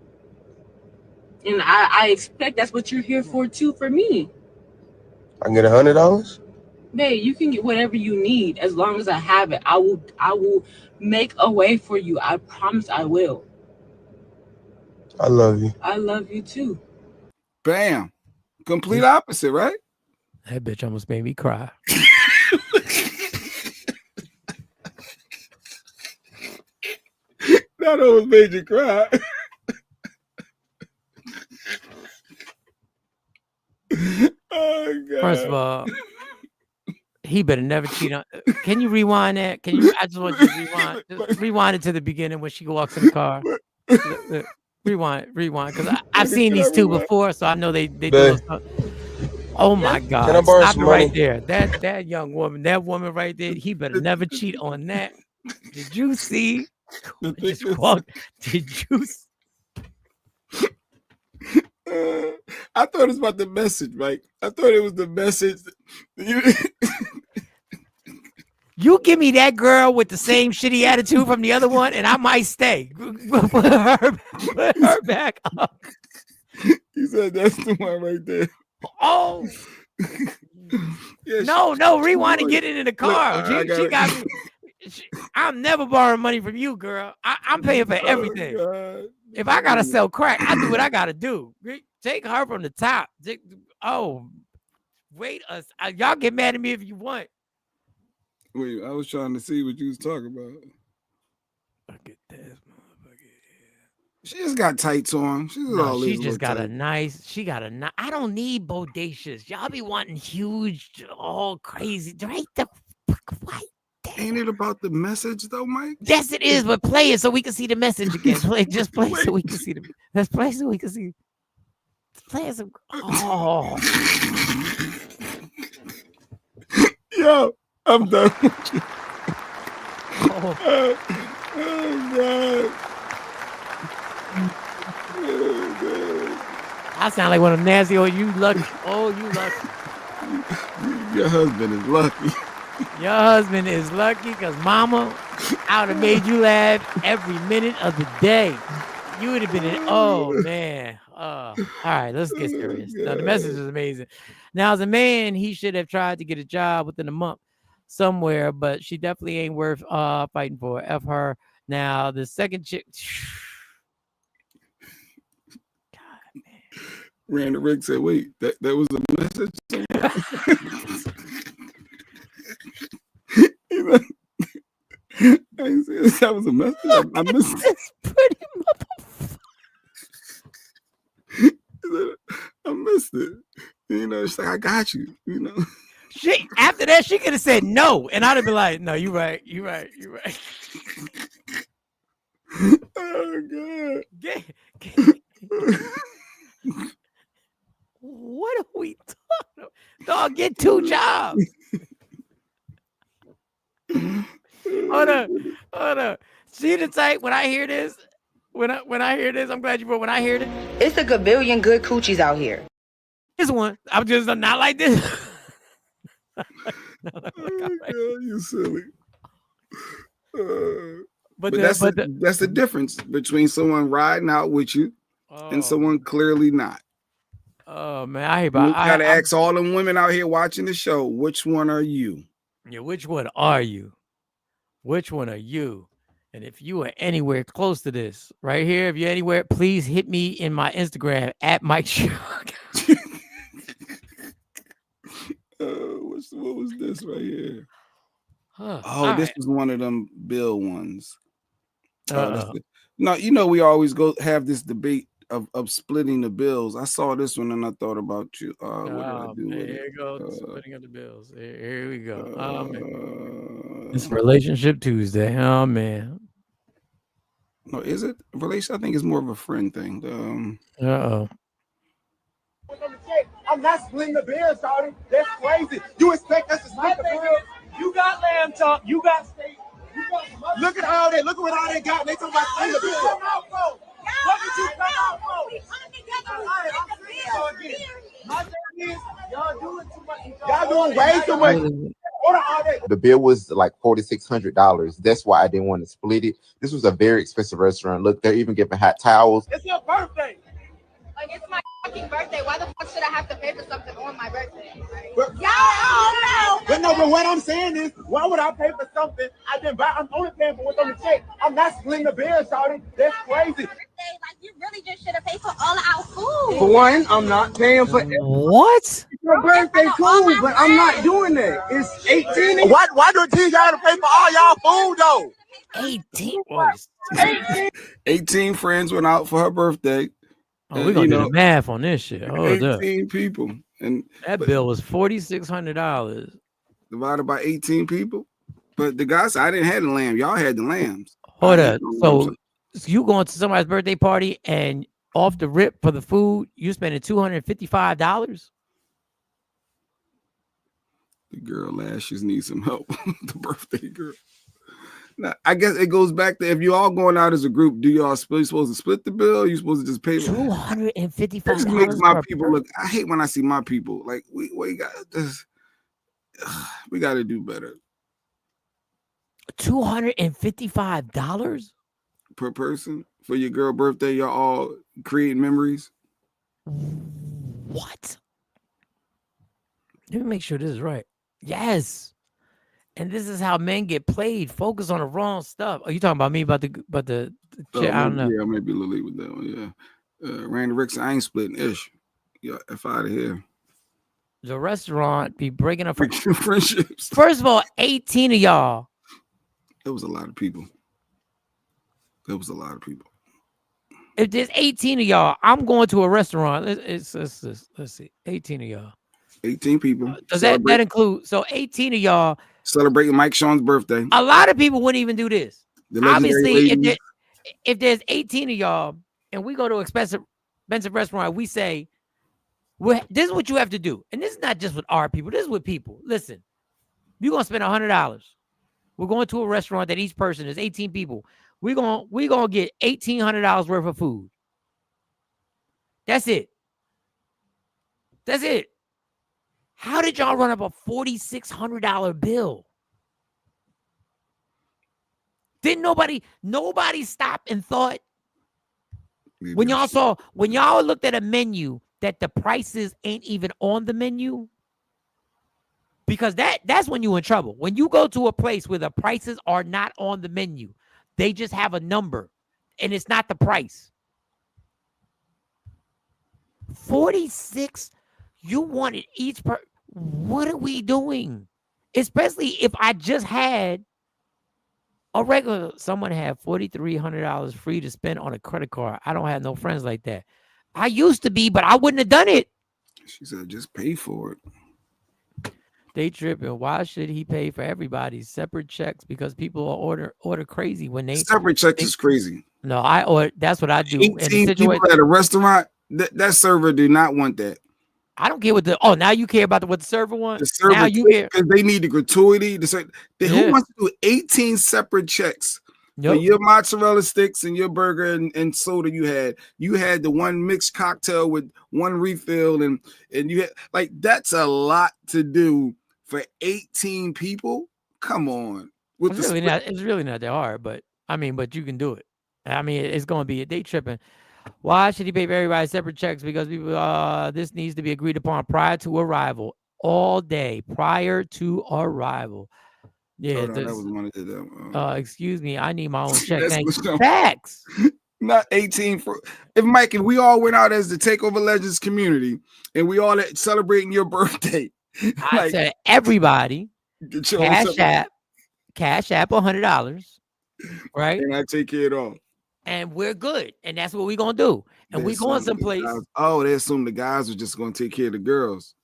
And I expect that's what you're here for too, for me. I can get $100? Babe, you can get whatever you need as long as I have it. I will make a way for you. I promise I will. I love you. I love you too. Bam. Complete opposite, right? That bitch almost made me cry. That almost made you cry. Oh, God. First of all, he better never cheat on. Can you rewind that? Can you? I just want you to rewind. Just rewind it to the beginning when she walks in the car. Look, rewind, because I've seen these two before, so I know they do. Oh my God! Can I borrow Stop some it right money? there. That young woman, that woman right there. He better never cheat on that. Did you see? Just walk. Did you? I thought it was about the message, Mike. I thought it was the message. You give me that girl with the same shitty attitude from the other one, and I might stay. Put her back up. He said that's the one right there. Oh. Yeah, no, rewind and get it in the car. Look, She got me. I'm never borrowing money from you, girl. I'm paying for everything. If I gotta sell crack, I do what I gotta do. Take her from the top. Wait us. Y'all get mad at me if you want. Wait, I was trying to see what you was talking about. Look at this motherfucker. She just got tights on. She just got a nice. She got a nice. I don't need bodacious. Y'all be wanting huge, all crazy. Right the fuck right there. Ain't it about the message though, Mike? Yes, it is. But play it so we can see the message again. Just play so we can see the. Let's play so we can see. Play it. Oh. Yo, I'm done with you. Oh. God. Oh, God. I sound like one of them nasty. Oh, you lucky. Oh, you lucky. Your husband is lucky. Your husband is lucky because mama, I would have made you laugh every minute of the day. You would have been in. Oh, man. All right, let's get serious. Now, the message is amazing. Now, as a man, he should have tried to get a job within a month somewhere, but she definitely ain't worth fighting for. F her. Now, the second chick. God, man. Randy Rick said, wait, that was a message? That was a message? I missed it. Pretty motherfucker. I missed it. You know, she's like, I got you. You know. After that, she could have said no, and I'd have been like, "No, you're right. Oh God! What are we talking about? Dog, get 2 jobs. Hold on. See the type when I hear this. When I hear this, I'm glad you brought. When I hear it, it's a gabillion good coochies out here. This one, I'm just not like this. You silly. But that's the difference between someone riding out with you and someone clearly not. Oh man, you gotta ask all them women out here watching the show, which one are you? Yeah, which one are you? Which one are you? And if you are anywhere close to this right here, if you're anywhere, please hit me in my Instagram at Mike Shark. What was this right here? Huh. Oh, this was one of them Bill ones. No, you know we always have this debate of splitting the bills. I saw this one and I thought about you. What did I do with Here it? we go, splitting up the bills. Here we go. Oh man. It's Relationship Tuesday. Oh man. No, is it relation? I think it's more of a friend thing. I'm not splitting the bill, Shawty. That's crazy. You expect us to split the bill? You got lamb chop. You got steak. Look at all that. Look at what all they got. And they talking about splitting the bill. What did you come out for? We come together. My thing is, y'all doing too much. Y'all doing way too much. The bill was like $4,600. That's why I didn't want to split it. This was a very expensive restaurant. Look, they're even giving hot towels. It's your birthday. Like, it's my fucking birthday. Why the fuck should I have to pay for something on my birthday? But what I'm saying is, why would I pay for something I didn't buy? I'm only paying for what's on the check. I'm not splitting the bill, Shawty. That's crazy. Like, you really just should have paid for all of our food. For one, I'm not paying for what? It's your birthday, cool, but I'm not doing that. It's 18. Why do you gotta pay for all y'all food though? 18 friends went out for her birthday. Oh, we're gonna do the math on this shit. Hold 18 people. And that bill was $4,600. Divided by 18 people. But the guy said, I didn't have the lamb. Y'all had the lambs. Hold up. So you going to somebody's birthday party and off the rip for the food, you spending $255? The girl lashes need some help. The birthday girl. Now, I guess it goes back to if you all going out as a group, do y'all supposed to split the bill? You supposed to just pay $255? This makes my people look. I hate when I see my people like we got this. We got to do better. $255 per person for your girl birthday. Y'all all creating memories. What? Let me make sure this is right. Yes. And this is how men get played. Focus on the wrong stuff. Are you talking about me about the shit? I don't know. Yeah, maybe Lily with that one. Yeah. Randy Rickson, I ain't splitting ish. Yeah, F out of here. The restaurant be breaking up friendships. First of all, 18 of y'all. It was a lot of people. If there's 18 of y'all, I'm going to a restaurant. Let's see. 18 of y'all. 18 people. Does that include? So 18 of y'all celebrating Mike Sean's birthday. A lot of people wouldn't even do this. Obviously, if there's 18 of y'all and we go to an expensive restaurant, we say, this is what you have to do. And this is not just with our people. This is with people. Listen, you're going to spend $100. We're going to a restaurant that each person is 18 people. We're going to get $1,800 worth of food. That's it. How did y'all run up a $4,600 bill? Didn't nobody stop and thought when y'all looked at a menu that the prices ain't even on the menu? Because that's when you're in trouble. When you go to a place where the prices are not on the menu, they just have a number and it's not the price. 46, you wanted each per. What are we doing? Especially if I just had a regular, someone had $4,300 free to spend on a credit card. I don't have no friends like that. I used to be, but I wouldn't have done it. She said, just pay for it. They tripping. Why should he pay for everybody's separate checks? Because people order crazy when they separate checks is crazy. No, I order. That's what I do. 18 people at a restaurant. That server do not want that. I don't care what now you care about what the server wants. The server, now you care because they need the gratuity. Who wants to do 18 separate checks for your mozzarella sticks and your burger and soda? You had the one mixed cocktail with one refill and you had that's a lot to do for 18 people. Come on, it's really not that hard, but you can do it. It's going to be they tripping. Why should he pay for everybody separate checks? Because people, this needs to be agreed upon prior to arrival, all day prior to arrival. Yeah, that was one of them. Excuse me, I need my own check. Thank you. Facts. Not 18 for if we all went out as the Takeover Legends community and we all celebrating your birthday. I said everybody cash app $100. right? And I take care of it all. And we're good. And that's what we're going to do. And we're going someplace. They assume the guys are just going to take care of the girls.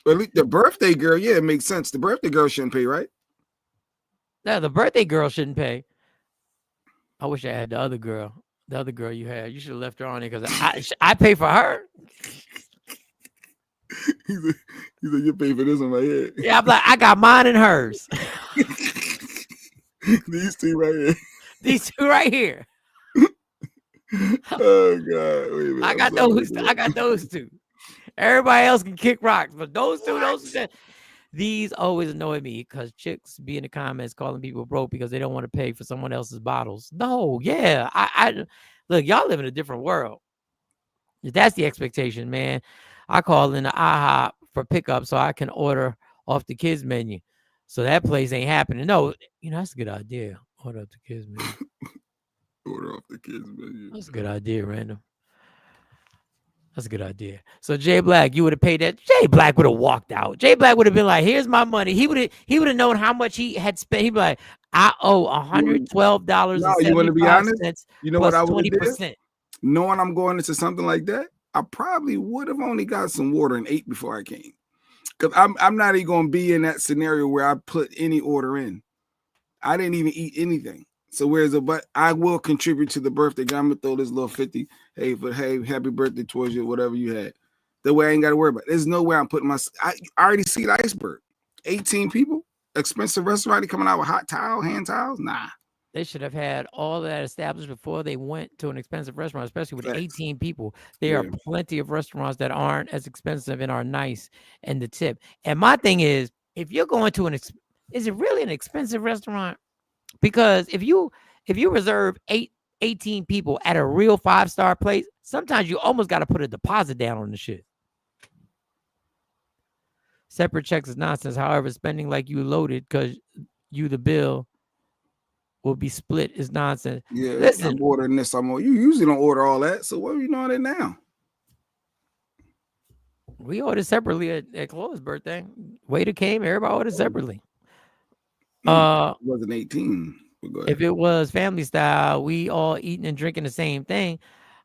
Well, at least the birthday girl, yeah, it makes sense. The birthday girl shouldn't pay, right? No, the birthday girl shouldn't pay. I wish I had the other girl. The other girl you had. You should have left her on there because I pay for her. He said, you pay for this on my head. Yeah, I'm like, I got mine and hers. These two right here. These two right here. Oh God! Wait a minute. I got those two. Everybody else can kick rocks, but those two, these always annoy me because chicks be in the comments calling people broke because they don't want to pay for someone else's bottles. No, yeah, I look, y'all live in a different world. That's the expectation, man. I call in the IHOP for pickup so I can order off the kids menu. So that place ain't happening. No, that's a good idea. Order off the kids menu. Order off the kids menu. That's a good idea, Random. That's a good idea. So Jay Black, you would have paid that. Jay Black would have walked out. Jay Black would have been like, "Here's my money." He would have known how much he had spent. He'd be like, "I owe $112." No, you want to be honest? You know what I would have 20%. Knowing I'm going into something like that, I probably would have only got some water and ate before I came. Because I'm not even going to be in that scenario where I put any order in. I didn't even eat anything. So but I will contribute to the birthday. I'm gonna throw this little 50. Hey, happy birthday towards you, whatever you had. That way I ain't got to worry about it. There's no way I'm putting I already see the iceberg. 18 people, expensive restaurant coming out with hot towel, hand towels. Nah. They should have had all that established before they went to an expensive restaurant, especially with 18 people. There are plenty of restaurants that aren't as expensive and are nice and the tip. And my thing is, if you're going to is it really an expensive restaurant? Because if you reserve 18 people at a real 5-star place, sometimes you almost got to put a deposit down on the shit. Separate checks is nonsense. However, spending like you loaded because you the bill will be split is nonsense. Yeah, listen, I'm ordering this. You usually don't order all that. So what are you doing it now? We ordered separately at Chloe's birthday. Waiter came, everybody ordered separately. It wasn't 18. If it was family style, we all eating and drinking the same thing.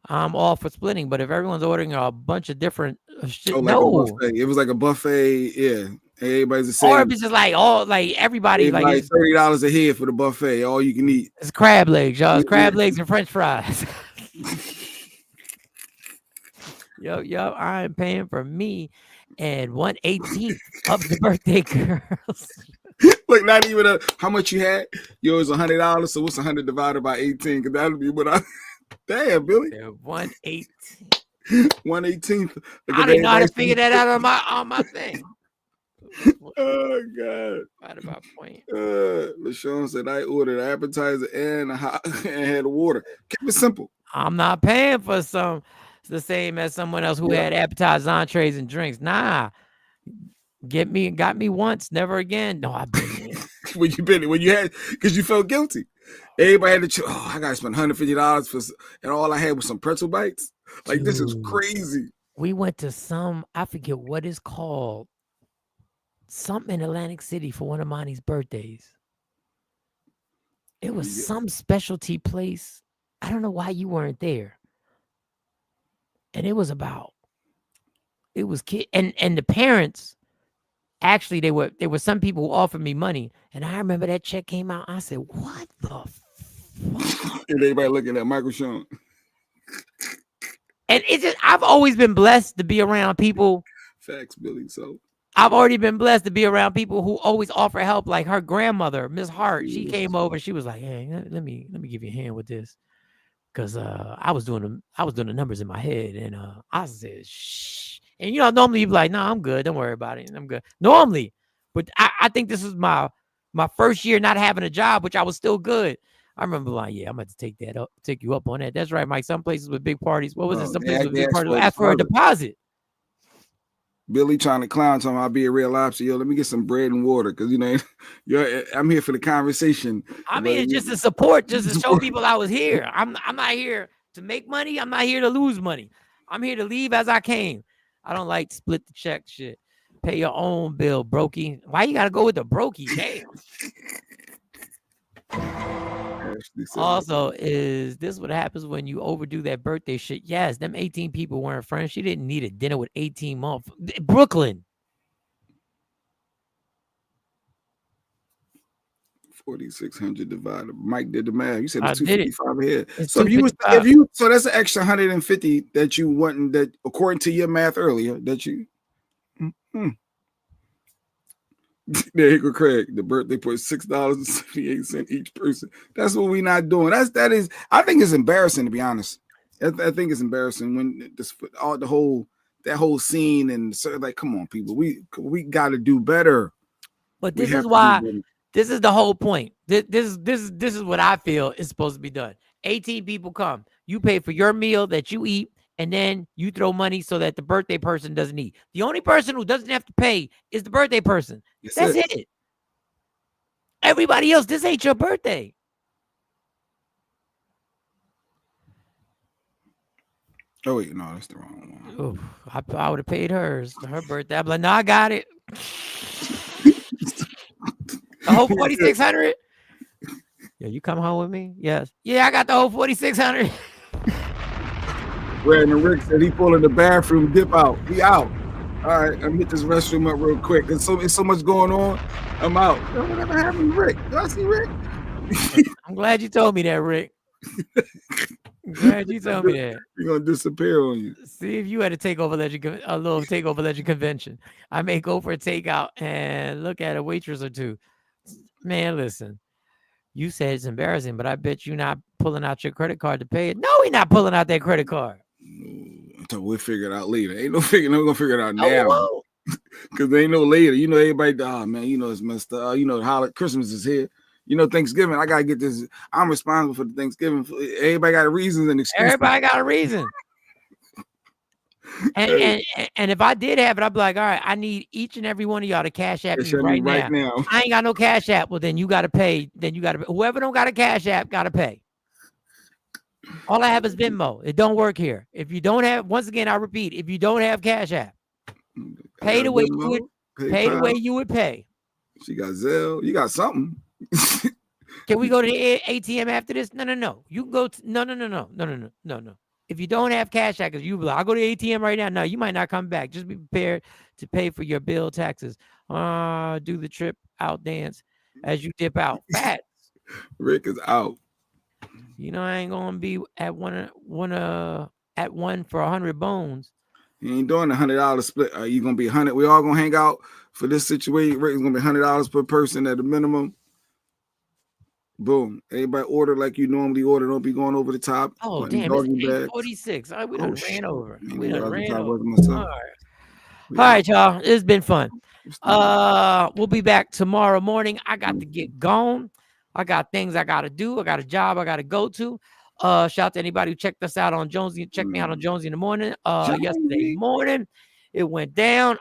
I'm all for splitting, but if everyone's ordering a bunch of different shit, like a buffet. It was like a buffet, yeah. Everybody's the same. Or if it's just like everybody like $30 a head for the buffet, all you can eat. It's crab legs, y'all. It's crab legs and French fries. Yo, I'm paying for me and 1/18 of the birthday girls. Like not even how much you had. Yours $100. So what's 100 divided by 18? Because that'll be what I. Damn, Billy. 1/18. 1/18. I didn't know how to figure that out on my thing. Oh God! Right about point. LaShawn said I ordered an appetizer and had water. Keep it simple. I'm not paying for the same as someone else who had appetizers, entrees, and drinks. Nah. Got me once, never again. No, I've been there. when you had because you felt guilty. Everybody had to I gotta spend $150 for, and all I had was some pretzel bites. Like, dude, this is crazy. We went to I forget what it's called, something in Atlantic City for one of Monty's birthdays. It was some specialty place. I don't know why you weren't there. And it was kid and the parents. Actually, there were some people who offered me money, and I remember that check came out. I said, "What the fuck?" And everybody looking at Michael Sean. And it's just I've always been blessed to be around people. Facts, Billy. So I've already been blessed to be around people who always offer help. Like her grandmother, Miss Hart, she came over. She was like, "Hey, let me give you a hand with this," because I was doing the numbers in my head, and I said, "Shh." And normally you'd be like, "No, I'm good. Don't worry about it. I'm good." Normally, but I think this is my first year not having a job, which I was still good. I remember like, "Yeah, I'm going to take you up on that." That's right, Mike. Some places with big parties. What was it? Some places with big parties ask for a deposit. Billy trying to clown, talking I'll be a real lobster. Yo, let me get some bread and water because I'm here for the conversation. I mean, just to support, just to show people I was here. I'm not here to make money. I'm not here to lose money. I'm here to leave as I came. I don't like split the check shit. Pay your own bill, brokey. Why you gotta go with the brokey? Damn. Also, is this what happens when you overdo that birthday shit? Yes, them 18 people weren't friends. She didn't need a dinner with 18 months. Brooklyn. 4,600 divided. Mike did the math. You said it's I did it. 255 a head. It's So $255. so that's an extra 150 that you want, that according to your math earlier, that you. There you go, Craig. The birthday put $6.78 each person. That's what we're not doing. That is. I think it's embarrassing, to be honest. I think it's embarrassing when that whole scene, and so, like, come on, people, we got to do better. But this is why. This is the whole point. This is what I feel is supposed to be done. 18 people come. You pay for your meal that you eat, and then you throw money so that the birthday person doesn't eat. The only person who doesn't have to pay is the birthday person. That's it. Everybody else, this ain't your birthday. Oh wait, no, that's the wrong one. Oof, I would have paid her birthday. I'm like, no, I got it. The whole 4,600. Yeah, you come home with me? Yes. Yeah, I got the whole 4,600. Brandon Rick said he pulling the bathroom, dip out. He out. All right, I'm hit this restroom up real quick. There's so much going on. I'm out. Whatever happened to Rick? Do I see Rick? I'm glad you told me that, Rick. I'm glad you told me that. He's gonna disappear on you. See if you had a little takeover legend convention. I may go for a takeout and look at a waitress or two. Man, listen. You said it's embarrassing, but I bet you're not pulling out your credit card to pay it. No, we're not pulling out that credit card. Until we'll figure it out later. Ain't no figure. We're gonna figure it out now. Because there ain't no later. You know, everybody, man, you know it's messed up. You know, Christmas is here. You know, Thanksgiving, I gotta get this. I'm responsible for the Thanksgiving. Everybody got a reason and excuse. Everybody got a reason. And if I did have it, I'd be like, all right, I need each and every one of y'all to cash app me right now. I ain't got no cash app. Well, then you got to pay. Whoever don't got a cash app, got to pay. All I have is Venmo. It don't work here. If you don't have, once again, I repeat, if you don't have cash app, pay the way you would pay. She got Zelle. You got something. Can we go to the ATM after this? No. You can go to, no. If you don't have cash app, because you be like, I'll go to the ATM right now. No, you might not come back. Just be prepared to pay for your bill taxes. Do the trip out dance as you dip out. Fat. Rick is out. You know, I ain't gonna be at one for 100 bones. You ain't doing $100 split. Are you gonna be 100? We all gonna hang out for this situation. Rick is gonna be $100 per person at a minimum. Boom. Everybody order like you normally order. Don't be going over the top. Oh, damn. It's 8:46. We done ran over. We done ran over. All right, y'all. It's been fun. We'll be back tomorrow morning. I got to get going. I got things I got to do. I got a job I got to go to. Shout out to anybody who checked us out on Jonesy. Check me out on Jonesy in the morning. Yesterday morning, it went down.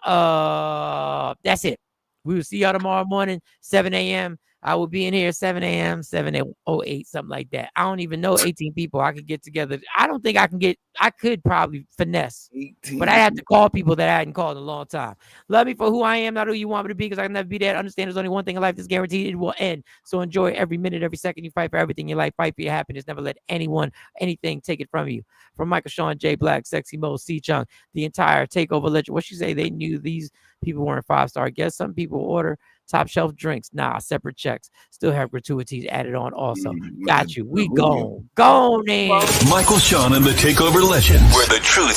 That's it. We will see y'all tomorrow morning, 7 a.m. I will be in here 7 a.m., 7:08, something like that. I don't even know 18 people I could get together. I don't think I could probably finesse, 18. But I have to call people that I hadn't called in a long time. Love me for who I am, not who you want me to be, because I can never be that. Understand there's only one thing in life that's guaranteed. It will end. So enjoy every minute, every second. You fight for everything in your life. Fight for your happiness. Never let anyone, anything take it from you. From Michael Sean, J Black, Sexy Mo, C Chung, the entire Takeover Legend. What she say? They knew these people weren't 5-star guests. Some people order top shelf drinks. Nah, separate checks. Still have gratuities added on also. Got you. We gone. Gone in. Michael Sean and the Takeover Legend, where the truth